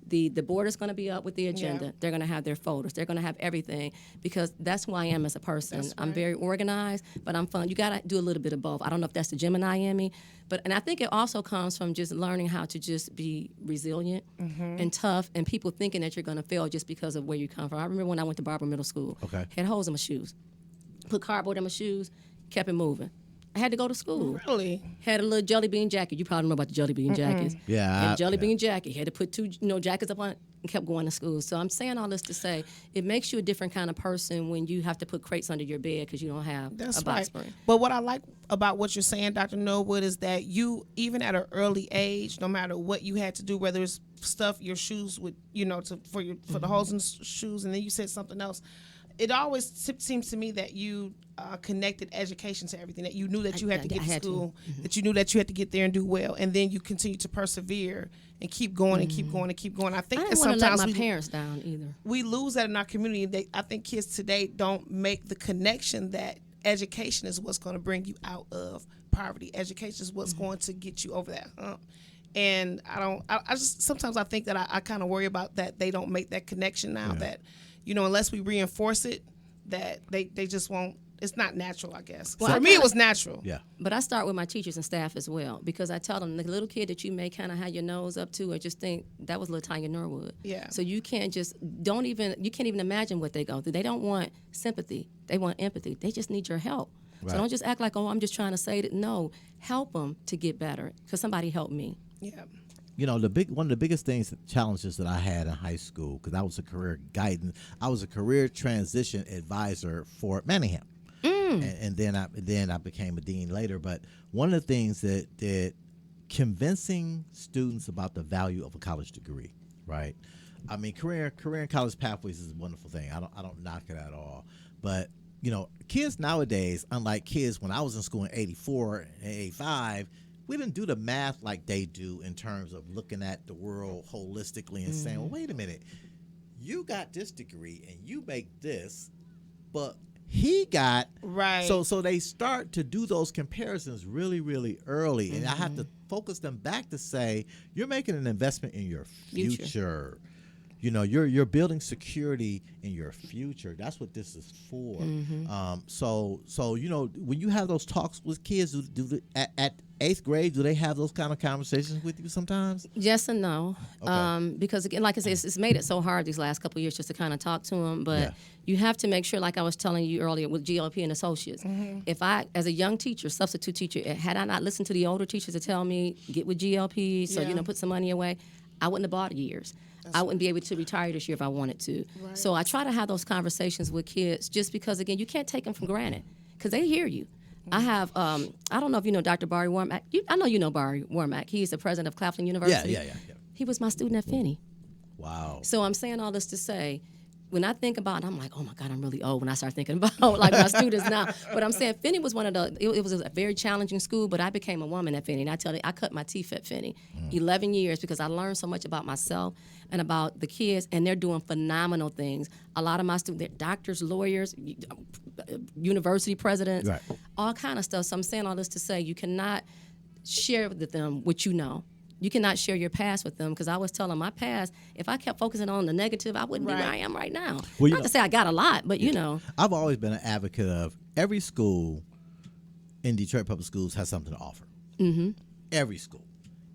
the board is going to be up with the agenda. Yeah. They're going to have their folders. They're going to have everything because that's who I am as a person. That's I'm right. very organized, but I'm fun. You got to do a little bit of both. I don't know if that's the Gemini in me, and I think it also comes from just learning how to just be resilient and tough, and people thinking that you're going to fail just because of where you come from. I remember when I went to Barber Middle School. Okay. Had holes in my shoes. Put cardboard in my shoes. Kept it moving. I had to go to school. Really? Had a little jelly bean jacket. You probably know about the jelly bean jackets. Yeah, Had a jelly yeah. bean jacket. Had to put two jackets up on it and kept going to school. So I'm saying all this to say it makes you a different kind of person when you have to put crates under your bed because you don't have That's a box right. spring. But what I like about what you're saying, Dr. Norwood, is that you, even at an early age, no matter what you had to do, whether it's stuff your shoes with, for the holes in the shoes, and then you said something else. It always seems to me that you connected education to everything, that you knew that you had to get I to had to. school, that you knew that you had to get there and do well, and then you continue to persevere and keep going and keep going and keep going. I think I that didn't want to let sometimes my parents down either. we lose that in our community. I think kids today don't make the connection that education is what's going to bring you out of poverty. Education is what's going to get you over that hump. And I just sometimes I think that I kind of worry about that they don't make that connection now, that, unless we reinforce it, that they just won't. It's not natural, I guess. Well, For I me, it kinda- was natural. Yeah. But I start with my teachers and staff as well because I tell them the little kid that you may kind of have your nose up to or just think that was little Tonya Norwood. Yeah. So you can't you can't even imagine what they go through. They don't want sympathy. They want empathy. They just need your help. Right. So don't just act like, oh, I'm just trying to say that. No, help them to get better because somebody helped me. Yeah. One of the biggest challenges that I had in high school, because I was a career transition advisor for Manningham, and then I became a dean later. But one of the things that convincing students about the value of a college degree, right? I mean, career and college pathways is a wonderful thing. I don't knock it at all. But, kids nowadays, unlike kids when I was in school in 84 and 85, we didn't do the math like they do in terms of looking at the world holistically and saying, well, wait a minute, you got this degree and you make this, but he got right. So they start to do those comparisons really, really early, and I have to focus them back to say you're making an investment in your future. You're building security in your future. That's what this is for. So when you have those talks with kids, at 8th grade, do they have those kind of conversations with you sometimes? Yes and no. Okay. Because again, like I said, it's made it so hard these last couple of years just to kind of talk to them. But you have to make sure, like I was telling you earlier with GLP and associates, if I, as a young teacher, substitute teacher, had I not listened to the older teachers to tell me, get with GLP, so, put some money away, I wouldn't have bought years. I wouldn't be able to retire this year if I wanted to. Right. So I try to have those conversations with kids just because, again, you can't take them for granted because they hear you. I have, I don't know if you know Dr. Barry Warmack. I know you know Barry Warmack. He's the president of Claflin University. Yeah. He was my student at Finney. Wow. So I'm saying all this to say, when I think about it, I'm like, oh my God, I'm really old when I start thinking about like my students now. But I'm saying Finney was one of the, it was a very challenging school, but I became a woman at Finney. And I tell you, I cut my teeth at Finney. 11 years because I learned so much about myself and about the kids, and they're doing phenomenal things. A lot of my students, they're doctors, lawyers, university presidents, all kind of stuff. So I'm saying all this to say you cannot share with them what you know. You cannot share your past with them because I was telling my past, if I kept focusing on the negative, I wouldn't be where I am right now. Well, not to say I got a lot, but I've always been an advocate of every school in Detroit Public Schools has something to offer. Every school.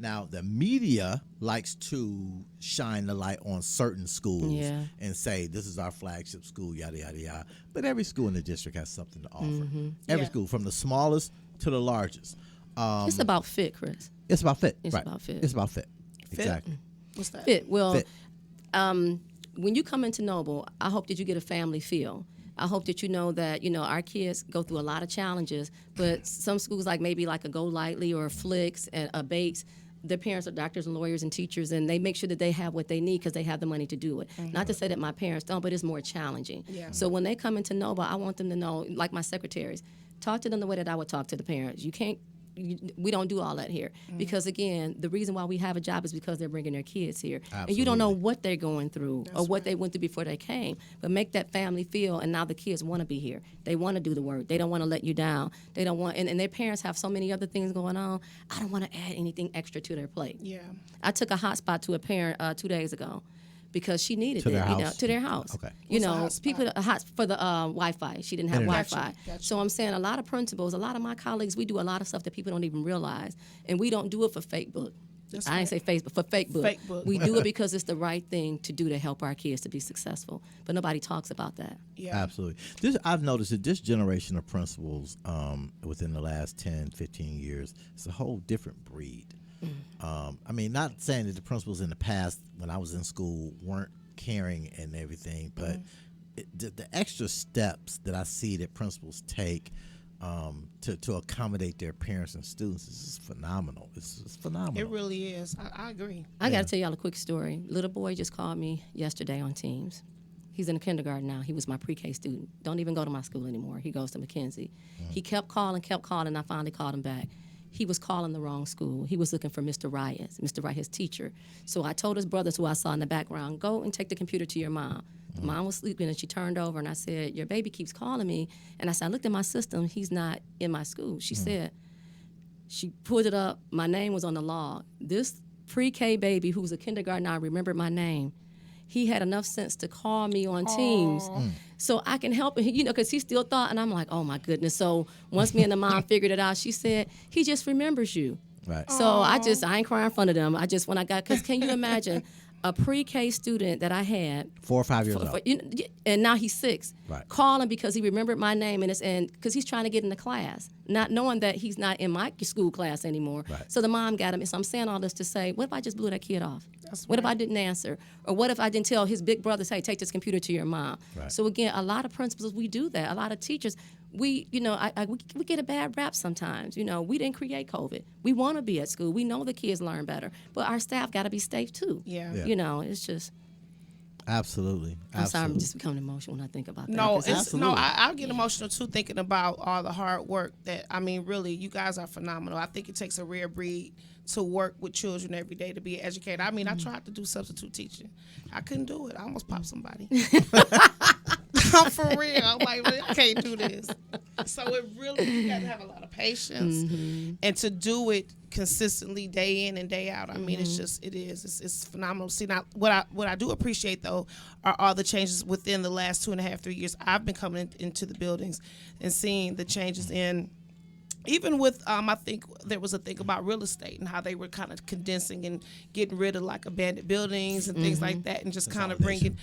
Now, the media likes to shine the light on certain schools and say, this is our flagship school, yada, yada, yada. But every school in the district has something to offer. Every school, from the smallest to the largest. It's about fit, Chris. It's about fit. It's about fit. It's about fit. Exactly. What's that? Fit. Well, fit. When you come into Noble, I hope that you get a family feel. I hope that you know that, our kids go through a lot of challenges, but some schools like maybe like a Go Lightly or a Flicks and a Bates, their parents are doctors and lawyers and teachers, and they make sure that they have what they need because they have the money to do it. Not to say that my parents don't, but it's more challenging. So when they come into Noble, I want them to know, like my secretaries, talk to them the way that I would talk to the parents. We don't do all that here because, again, the reason why we have a job is because they're bringing their kids here. Absolutely. And you don't know what they're going through or what they went through before they came. But make that family feel, and now the kids want to be here. They want to do the work. They don't want to let you down. They don't want, and their parents have so many other things going on. I don't want to add anything extra to their plate. Yeah. I took a hot spot to a parent 2 days ago because she needed to it, their house. Okay. People hot for the Wi-Fi. She didn't have Internet. Wi-Fi. Gotcha. So I'm saying a lot of principals, a lot of my colleagues, we do a lot of stuff that people don't even realize, and we don't do it for fake book. I ain't say Facebook, for fake book. Fake book. We do it because it's the right thing to do to help our kids to be successful. But nobody talks about that. Yeah. Absolutely. I've noticed that this generation of principals within the last 10, 15 years, it's a whole different breed. I mean, not saying that the principals in the past when I was in school weren't caring and everything, but the extra steps that I see that principals take to accommodate their parents and students is phenomenal. It's phenomenal. It really is. I agree. I got to tell y'all a quick story. Little boy just called me yesterday on Teams. He's in kindergarten now. He was my pre-K student. Don't even go to my school anymore. He goes to McKenzie. He kept calling, and I finally called him back. He was calling the wrong school. He was looking for Mr. Riot's teacher. So I told his brothers, who I saw in the background, go and take the computer to your mom. Mom was sleeping, and she turned over, and I said, your baby keeps calling me. And I said, I looked at my system. He's not in my school. She said, she pulled it up. My name was on the log. This pre-K baby who was a kindergartner, I remembered my name. He had enough sense to call me on Teams so I can help him, because he still thought, and I'm like, oh, my goodness. So once me and the mom figured it out, she said, he just remembers you. Right. So I ain't crying in front of them. Because can you imagine a pre-K student that I had 4 or 5 years old, and now he's 6, right, calling because he remembered my name and because he's trying to get into class, not knowing that he's not in my school class anymore. Right. So the mom got him. So I'm saying all this to say, what if I just blew that kid off? What if I didn't answer? Or what if I didn't tell his big brothers, hey, take this computer to your mom? Right. So again, a lot of principals, we do that. A lot of teachers, we get a bad rap sometimes. We didn't create COVID. We want to be at school. We know the kids learn better, but our staff got to be safe too. Yeah. It's just. Absolutely. I'm sorry, I'm just becoming emotional when I think about that. No, 'cause I get emotional too thinking about all the hard work that, really, you guys are phenomenal. I think it takes a rare breed to work with children every day to be an educator. I tried to do substitute teaching. I couldn't do it. I almost popped somebody. I'm for real. I'm like, I can't do this. So it really, you got to have a lot of patience and to do it consistently day in and day out. It's phenomenal. See, now what I do appreciate though are all the changes within the last 2.5, 3 years. I've been coming into the buildings and seeing the changes in. Even with, I think there was a thing about real estate and how they were kind of condensing and getting rid of like abandoned buildings and things like that, and just kind of bringing,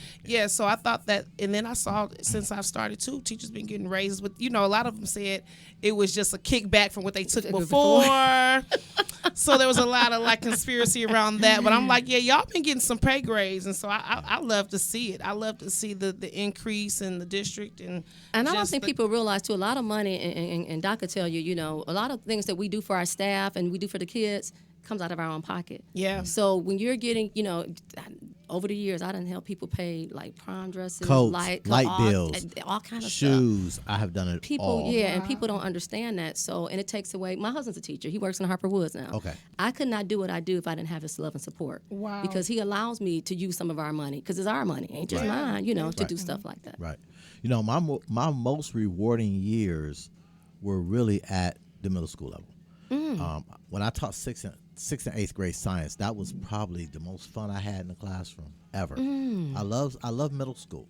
So I thought that, and then I saw since I've started too, teachers been getting raises. With a lot of them said it was just a kickback from what they took before. So there was a lot of like conspiracy around that. But I'm like, y'all been getting some pay grades, and so I love to see it. I love to see the increase in the district, and I don't think people realize too. A lot of money, and Doc could tell you, a lot of things that we do for our staff and we do for the kids comes out of our own pocket. Yeah. So when you're getting, over the years, I done help people pay like prom dresses, coats, light bills, all kind of shoes. stuff. I have done it People, all. and people don't understand that. So, and it takes away. My husband's a teacher. He works in Harper Woods now. Okay. I could not do what I do if I didn't have his love and support. Wow. Because he allows me to use some of our money, because it's our money, ain't just mine. To do stuff like that. Right. My most rewarding years were really at the middle school level. When I taught sixth and 8th grade science, that was probably the most fun I had in the classroom ever. I love middle school.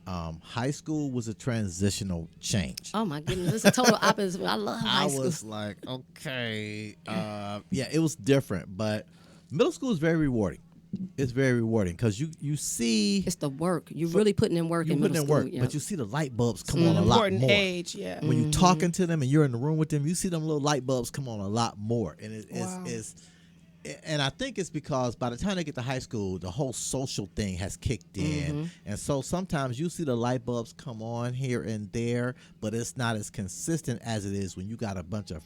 High school was a transitional change. Oh my goodness, it's a total opposite. I love high school. I was like, okay, it was different, but middle school is very rewarding. It's very rewarding because you see it's the work. You're really putting in work in middle school. But you see the light bulbs come on a lot more. Important age, When you're talking to them and you're in the room with them, you see them little light bulbs come on a lot more, and and I think it's because by the time they get to high school, the whole social thing has kicked in, and so sometimes you see the light bulbs come on here and there, but it's not as consistent as it is when you got a bunch of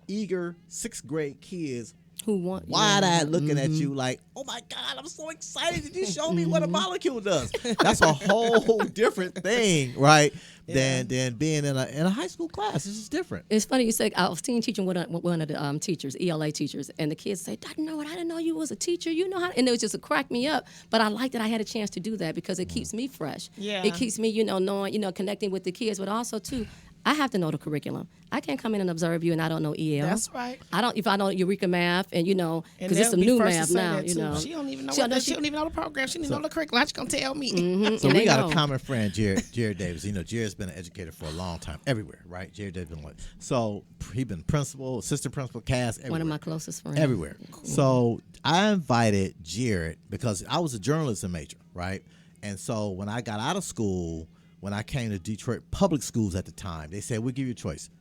eager 6th grade kids who want wide-eyed looking at you like, oh my God, I'm so excited. Did you show me what a molecule does? That's a whole different thing, right? Than being in a high school class. It's just different. It's funny you say, I was teaching one of the teachers, ELA teachers, and the kids say, Dr. Norwood, I didn't know you was a teacher. You know how, and it was just a crack me up. But I like that I had a chance to do that because it keeps me fresh. Yeah. It keeps me, knowing, connecting with the kids, but also too, I have to know the curriculum. I can't come in and observe you and I don't know EL. That's right. If I know Eureka math and because it's they'll some be new first to math say now. that, too. She don't even know. She don't even know the program. She didn't know the curriculum. How she gonna tell me? So we got a common friend, Jared Davis. Jared's been an educator for a long time, everywhere, right? Jared Davis been so he been principal, assistant principal, cast everywhere. One of my closest friends. Everywhere. Cool. So I invited Jared because I was a journalism major, right? And so when I got out of school, when I came to Detroit public schools at the time, they said, we'll give you a choice.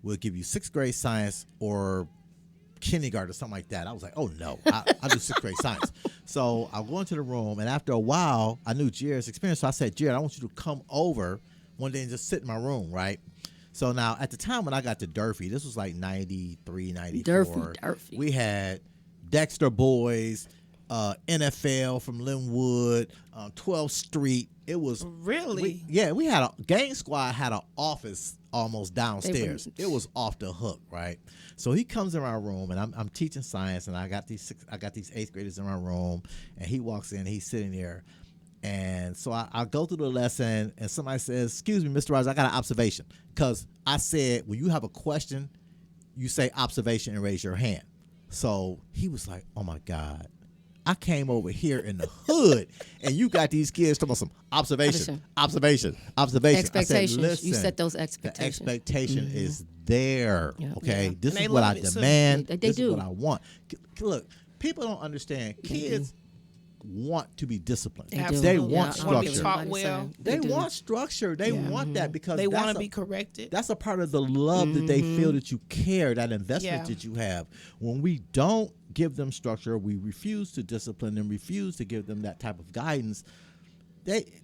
We'll give you 6th grade science or kindergarten or something like that. I was like, oh no, I'll do 6th grade science. So I go into the room, and after a while, I knew Jared's experience. So I said, Jared, I want you to come over one day and just sit in my room, right? So now at the time when I got to Durfee, this was like 93, 94. Durfee. We had Dexter Boys, NFL from Linwood, 12th Street. It was really we had a gang squad had an office almost downstairs. It was off the hook, right? So he comes in my room and I'm teaching science, and I got these 8th graders in my room, and he walks in, he's sitting there, and so I go through the lesson, and somebody says, "Excuse me, Mr. Rogers, I got an observation," because I said when you have a question, you say observation and raise your hand. So he was like, "Oh my God. I came over here in the hood, and you got these kids talking about some observation. Expectations. I said, listen, you set those expectations. The expectation is there, okay? Yeah. This is what I demand. They this do. is what I want. Look, people don't understand. Kids want to be disciplined. They want structure. They want structure. They want that because they want to be corrected. That's a part of the love that they feel that you care, that investment that you have. When we don't give them structure, we refuse to discipline and refuse to give them that type of guidance,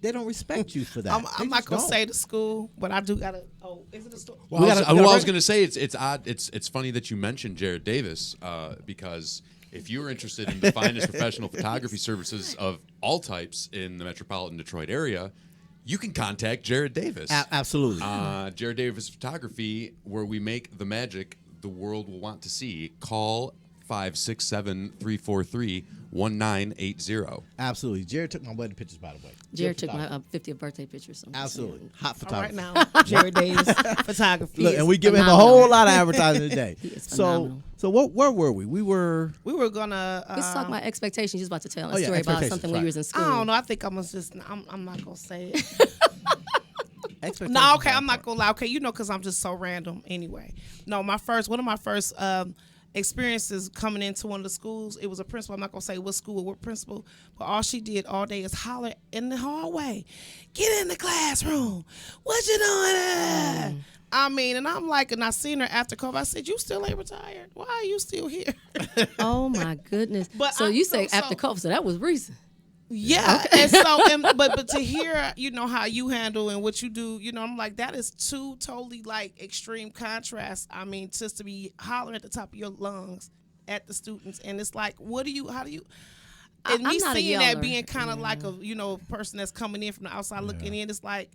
they don't respect you for that. I'm not gonna say the school, but I do gotta. Oh, is it a school? Well, I was going to say it's odd. It's funny that you mentioned Jared Davis because if you are interested in the finest professional photography services of all types in the metropolitan Detroit area, you can contact Jared Davis. Absolutely. Jared Davis Photography, where we make the magic the world will want to see. Call 567-343-1980. Absolutely. Jared took my wedding pictures, by the way. Jared took my 50th birthday pictures. So Absolutely. Hot All right photography. now, Jared Davis photography. Look, and we give him a phenomenal. whole lot of advertising today. He is So phenomenal. where were we? We were gonna. Let's talk about expectations. You was about to tell a Oh, yeah, story about expectations, something when you right. was in school. I don't know. I think I'm not gonna say it. expectations. No, okay, are I'm not important. gonna lie. Okay, because I'm just so random anyway. No, one of my first experiences coming into one of the schools, it was a principal. I'm not gonna say what school or what principal, but all she did all day is holler in the hallway, "Get in the classroom! What you doing?" I mean, and I'm like, and I seen her after COVID. I said, "You still ain't retired? Why are you still here?" Oh my goodness! But so I- you say so- after COVID, so that was recent. Yeah, and so, but to hear, how you handle and what you do, I'm like, that is two totally like extreme contrasts. I mean, just to be hollering at the top of your lungs at the students, and it's like, how do you? And me I'm not a seeing that yeller. being kind of like a person that's coming in from the outside looking in, it's like,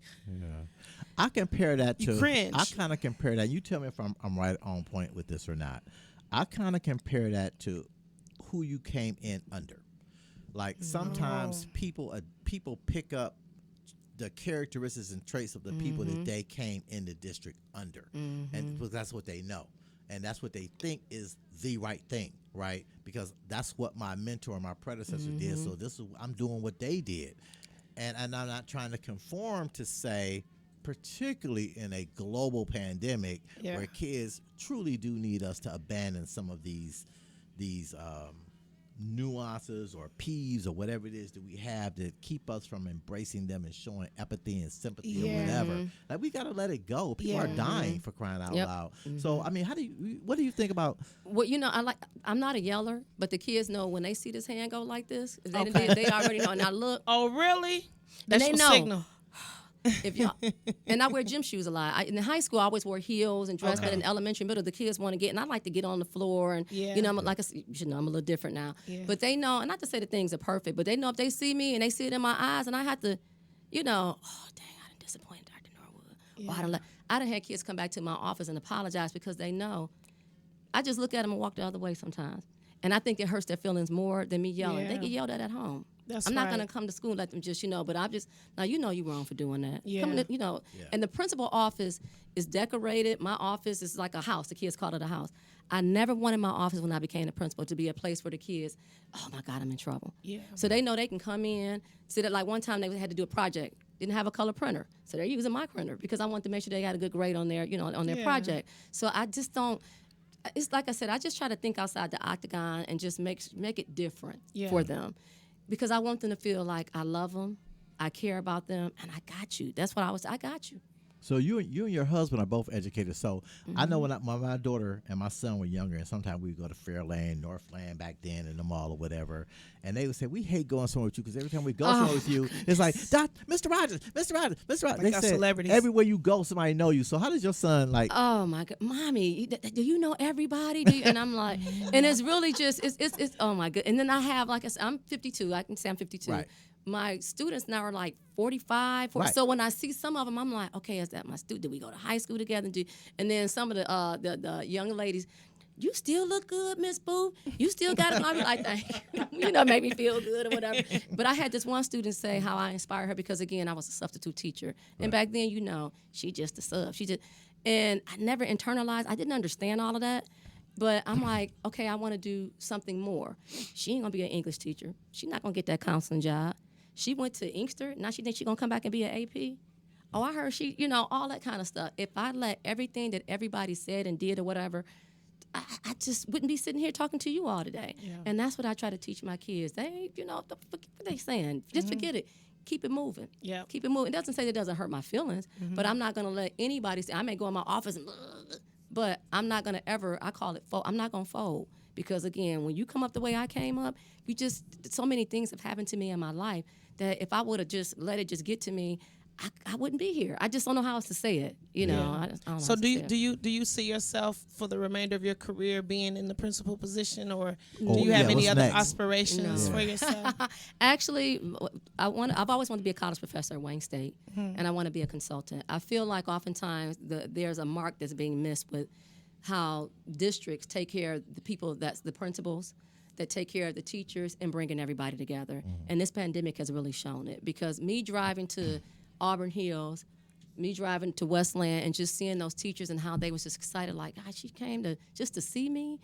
I compare that You to. cringe. I kind of compare that. You tell me if I'm right on point with this or not. I kind of compare that to who you came in under. Like sometimes people pick up the characteristics and traits of the people that they came in the district under, and because that's what they know, and that's what they think is the right thing, right? Because that's what my mentor, my predecessor did. So I'm doing what they did, and I'm not trying to conform to say, particularly in a global pandemic where kids truly do need us to abandon some of these nuances or peeves or whatever it is that we have that keep us from embracing them and showing empathy and sympathy or whatever. Like we gotta let it go. People are dying for crying out loud. So I mean, what do you think about? Well, I'm not a yeller, but the kids know when they see this hand go like this, if they already know. And I look, oh really? and That's they your know. signal. If y'all, and I wear gym shoes a lot. In high school, I always wore heels and dress, but in elementary, middle, the kids want to get, and I like to get on the floor, and I'm like, you should know, I'm a little different now. Yeah. But they know, and not to say that things are perfect, but they know if they see me and they see it in my eyes, and I have to, oh dang, I done disappointed Dr. Norwood. Or I done had kids come back to my office and apologize because they know. I just look at them and walk the other way sometimes, and I think it hurts their feelings more than me yelling. They get yelled at home. I'm not going to come to school and let them just, but I'm just, now you're wrong for doing that. Yeah. And the principal office is decorated. My office is like a house. The kids call it a house. I never wanted my office when I became the principal to be a place for the kids, oh my God, I'm in trouble. Yeah. So they know they can come in, see that like one time they had to do a project, didn't have a color printer. So they're using my printer because I want to make sure they got a good grade on their, on their project. So I just don't, it's like I said, I just try to think outside the octagon and just make it different for them. Because I want them to feel like I love them, I care about them, and I got you. That's what I got you. So you and your husband are both educated. So I know when my daughter and my son were younger, and sometimes we would go to Fairlane, Northland back then in the mall or whatever, and they would say, we hate going somewhere with you because every time we go somewhere with you, it's like, Mr. Rogers. Like They got said celebrities. everywhere you go, somebody know you. So how does your son like? Oh my God, Mommy, do you know everybody? And I'm like, and it's really just, it's oh my God. And then I have, like I said, I'm 52. I can say I'm 52. Right. My students now are like 45. Right. So when I see some of them, I'm like, okay, is that my student? Did we go to high school together? And then some of the young ladies, you still look good, Miss Boo. You still got it. I be like, thank you. Make me feel good or whatever. But I had this one student say how I inspired her because, again, I was a substitute teacher. And back then, she just a sub. And I never internalized. I didn't understand all of that. But I'm like, okay, I want to do something more. She ain't going to be an English teacher. She's not going to get that counseling job. She went to Inkster. Now she thinks she's going to come back and be an AP. Oh, I heard she, all that kind of stuff. If I let everything that everybody said and did or whatever, I just wouldn't be sitting here talking to you all today. Yeah. And that's what I try to teach my kids. They, what they saying. Just forget it. Keep it moving. Yeah. Keep it moving. It doesn't say that it doesn't hurt my feelings, but I'm not going to let anybody say, I may go in my office and, but I'm not going to ever, I call it fold. I'm not going to fold Because again, when you come up the way I came up, so many things have happened to me in my life that if I would have just let it just get to me, I wouldn't be here. I just don't know how else to say it. You know. I don't know So how to say it. do you see yourself for the remainder of your career being in the principal position, or Oh, do you have yeah, any what's other next? aspirations for yourself? Actually, I've always wanted to be a college professor at Wayne State, and I want to be a consultant. I feel like oftentimes there's a mark that's being missed with how districts take care of the people, that's the principals, that take care of the teachers and bringing everybody together. And this pandemic has really shown it, because me driving to Auburn Hills, me driving to Westland and just seeing those teachers and how they was just excited, like, God, she came just to see me.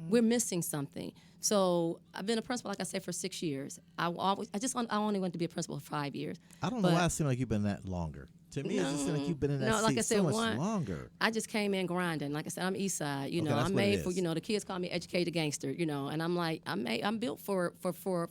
We're missing something. So I've been a principal, like I said, for 6 years. I only went to be a principal for 5 years. I don't know why it seems like you've been that longer. To me, it just seems like you've been in that seat so much longer. I just came in grinding. Like I said, I'm East Side. You know, that's I'm what it made for. is. You know, the kids call me educated gangster. You know, and I'm like, I'm built for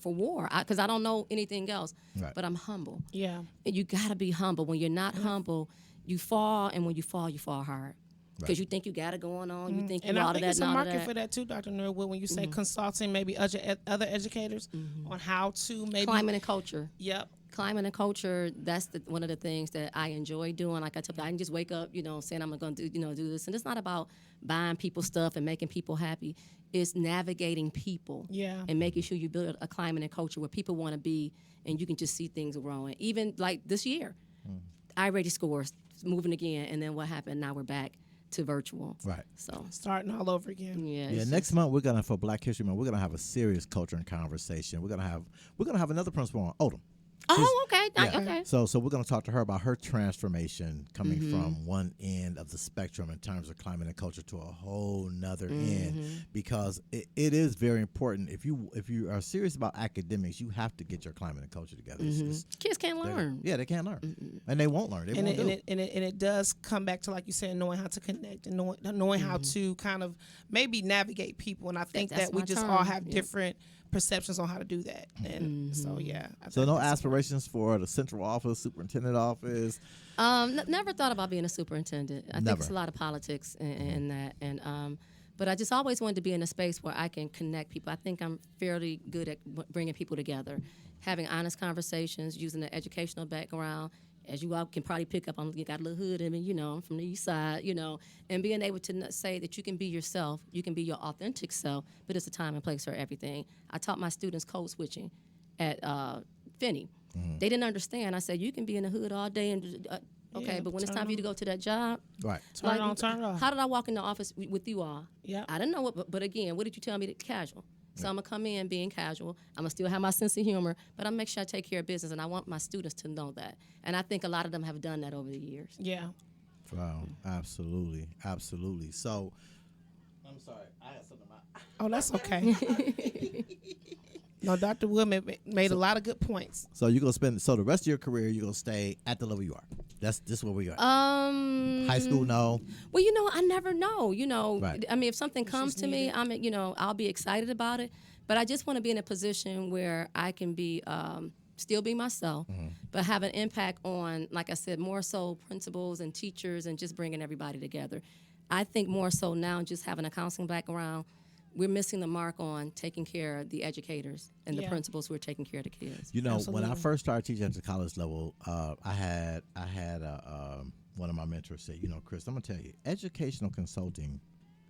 war, because I don't know anything else. Right. But I'm humble. Yeah. And you gotta be humble. When you're not humble, you fall, and when you fall hard. Because you think you got it going on, you think you And all I of think that it's and a all of market that. for that too, Dr. Norwood, when you say consulting maybe other educators on how to maybe Climate and culture. Yep. Climate and culture, that's one of the things that I enjoy doing. Like I tell you, I can just wake up, saying I'm going to do this. And it's not about buying people stuff and making people happy. It's navigating people and making sure you build a climate and culture where people want to be, and you can just see things growing. Even like this year, I-rated scores moving again, and then what happened? Now we're back to virtual. Right. So Starting all over again. Yeah, next month we're gonna, for Black History Month, we're gonna have a serious culture and conversation. We're gonna have another principal on, Odom. Oh, okay. Yeah. Okay. So we're going to talk to her about her transformation coming from one end of the spectrum in terms of climate and culture to a whole nother end, because it is very important. If you are serious about academics, you have to get your climate and culture together. Kids can't learn. Yeah, they can't learn, and they won't learn. They won't do. And it does come back to, like you said, knowing how to connect and knowing how to kind of maybe navigate people. And I think That's that we my just term. all have different perceptions on how to do that. And so yeah. I So think no that's aspirations for the central office, superintendent office. Never thought about being a superintendent. I think it's a lot of politics in that, and but I just always wanted to be in a space where I can connect people. I think I'm fairly good at bringing people together, having honest conversations, using an educational background. As you all can probably pick up, you got a little hood in me, I'm from the East Side, and being able to say that you can be yourself, you can be your authentic self, but it's a time and place for everything. I taught my students code switching at Finney. They didn't understand. I said, you can be in the hood all day and okay, but when it's time for you to go to that job, Right. Turn it on, turn it off. How did I walk in the office with you all? Yeah. I didn't know what, but again, what did you tell me? Casual. So I'm going to come in being casual. I'm going to still have my sense of humor, but I'm going to make sure I take care of business, and I want my students to know that. And I think a lot of them have done that over the years. Yeah. Wow. Absolutely. Absolutely. So, I'm sorry. I had something about. Oh, that's okay. No, Dr. Wood made a lot of good points. So you're gonna spend the rest of your career you're gonna stay at the level you are. This is where we are. High school, no. Well, I never know. Right. I mean, if something comes to me, I'll be excited about it. But I just want to be in a position where I can be still be myself, but have an impact on, like I said, more so principals and teachers and just bringing everybody together. I think more so now, just having a counseling background, we're missing the mark on taking care of the educators and the principals who are taking care of the kids. When I first started teaching at the college level, I had one of my mentors say, Chris, I'm gonna tell you, educational consulting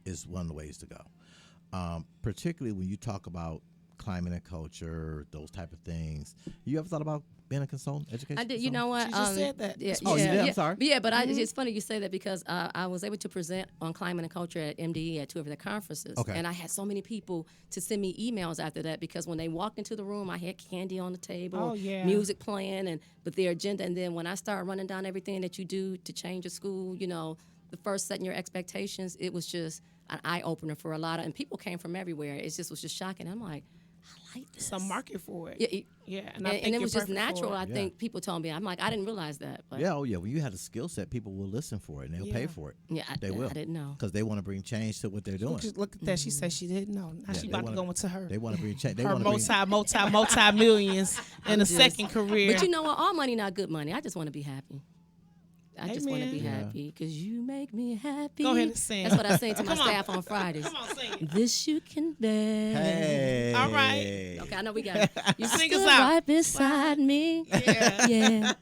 is one of the ways to go. Particularly when you talk about climate and culture, those type of things. You ever thought about being a consultant, education? I did. You know what? She just said that. Yeah, Oh, you did? I'm sorry. Yeah, but it's funny you say that, because I was able to present on climate and culture at MDE at 2 of their conferences. Okay. And I had so many people to send me emails after that, because when they walked into the room, I had candy on the table, music playing, but their agenda. And then when I started running down everything that you do to change a school, the first setting your expectations, it was just an eye-opener for a lot of, and people came from everywhere. It just was just shocking. I'm like, I like this. Some market for it. Yeah, And it was just you're perfect for natural. it. I think people told me. I'm like, I didn't realize that. But Yeah, when you have a skill set, people will listen for it and they'll pay for it. Yeah, they will. I didn't know. Because they want to bring change to what they're doing. Look at that. She said she didn't know. Now she they about to wanna- go into her. They want to bring change. They Her want to bring multi millions in a second career. But all money not good money. I just want to be happy. I just want to be Amen. happy because you make me happy. Go ahead and sing. That's what I sing to my Come on. staff on Fridays. Come on, sing it. This you can bear. Hey. All right. Okay, I know we got it. You Sing stood us out. right beside me. Yeah. Yeah.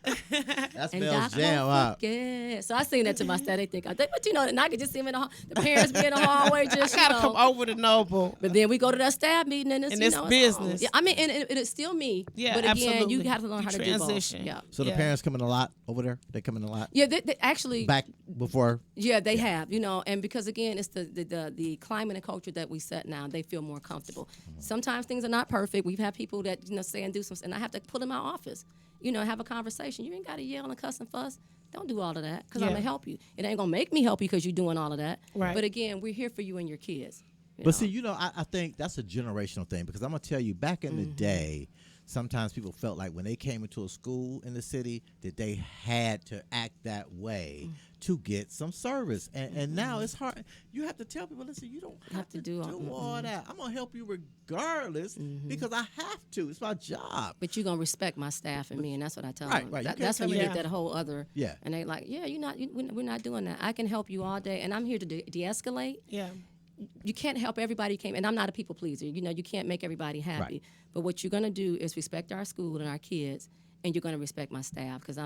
That's And Mel's I jam. won't Wow. forget. So I sing that to my staff. They think, but you know, and I could just see them in the parents be in the hallway just, I gotta you know. come over to Noble. But then we go to that staff meeting and it's, And you it's know, business. Yeah, I mean, and it's still me. Yeah, but again, absolutely. you have to learn You how to transition. do both. Yeah. So the Yeah. parents come in a lot over there? They come in a lot? Yeah, they actually. Back before? Yeah, they have, you know, and because again, it's the climate and culture that we set now. They feel more comfortable. Sometimes things are not perfect. We've had people that say and do some, and I have to pull them in my office, have a conversation. You ain't got to yell and cuss and fuss. Don't do all of that because I'm gonna help you. It ain't gonna make me help you because you're doing all of that. Right. But again, we're here for you and your kids. But see, I think that's a generational thing because I'm going to tell you, back in the day, sometimes people felt like when they came into a school in the city that they had to act that way to get some service. And now it's hard. You have to tell people, listen, you don't have to do all that. I'm going to help you regardless because I have to. It's my job. But you're going to respect my staff and me, and that's what I tell Right, them. right. You can't That's when tell you me- get that whole other. Yeah. And they like, we're not doing that. I can help you all day, and I'm here to de-escalate. Yeah. You can't help everybody. And I'm not a people pleaser. You can't make everybody happy. Right. But what you're going to do is respect our school and our kids, and you're going to respect my staff because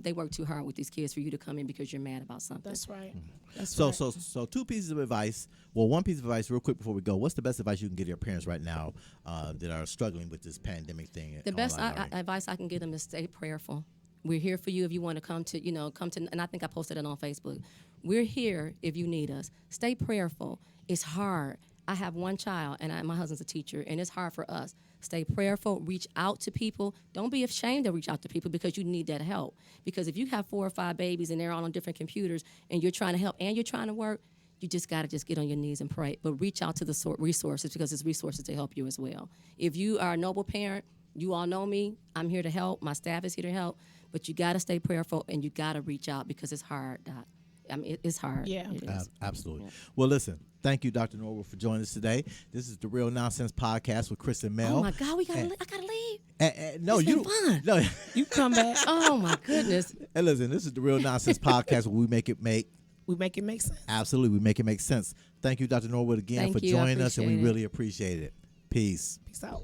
they work too hard with these kids for you to come in because you're mad about something. That's right. That's So, right. so two pieces of advice. Well, one piece of advice, real quick before we go. What's the best advice you can give your parents right now that are struggling with this pandemic thing? The best online learning? advice I can give them is stay prayerful. We're here for you if you want to come to, and I think I posted it on Facebook. We're here if you need us. Stay prayerful. It's hard. I have one child, and my husband's a teacher, and it's hard for us. Stay prayerful. Reach out to people. Don't be ashamed to reach out to people because you need that help. Because if you have 4 or 5 babies and they're all on different computers and you're trying to help and you're trying to work, you just got to get on your knees and pray. But reach out to the resources because there's resources to help you as well. If you are a noble parent, you all know me. I'm here to help. My staff is here to help. But you got to stay prayerful and you got to reach out because it's hard, Doc. I mean, it's hard. Yeah. It is. Absolutely. Well, listen, thank you, Dr. Norwood, for joining us today. This is the Real Nonsense Podcast with Chris and Mel. Oh my God, I gotta leave. No, It's been fun. No. You come back. Oh my goodness. And listen, this is the Real Nonsense Podcast where we make it make. We make it make sense. Absolutely, we make it make sense. Thank you, Dr. Norwood, again Thank for you. I joining us, and we appreciate it. really appreciate it. Peace. Peace out.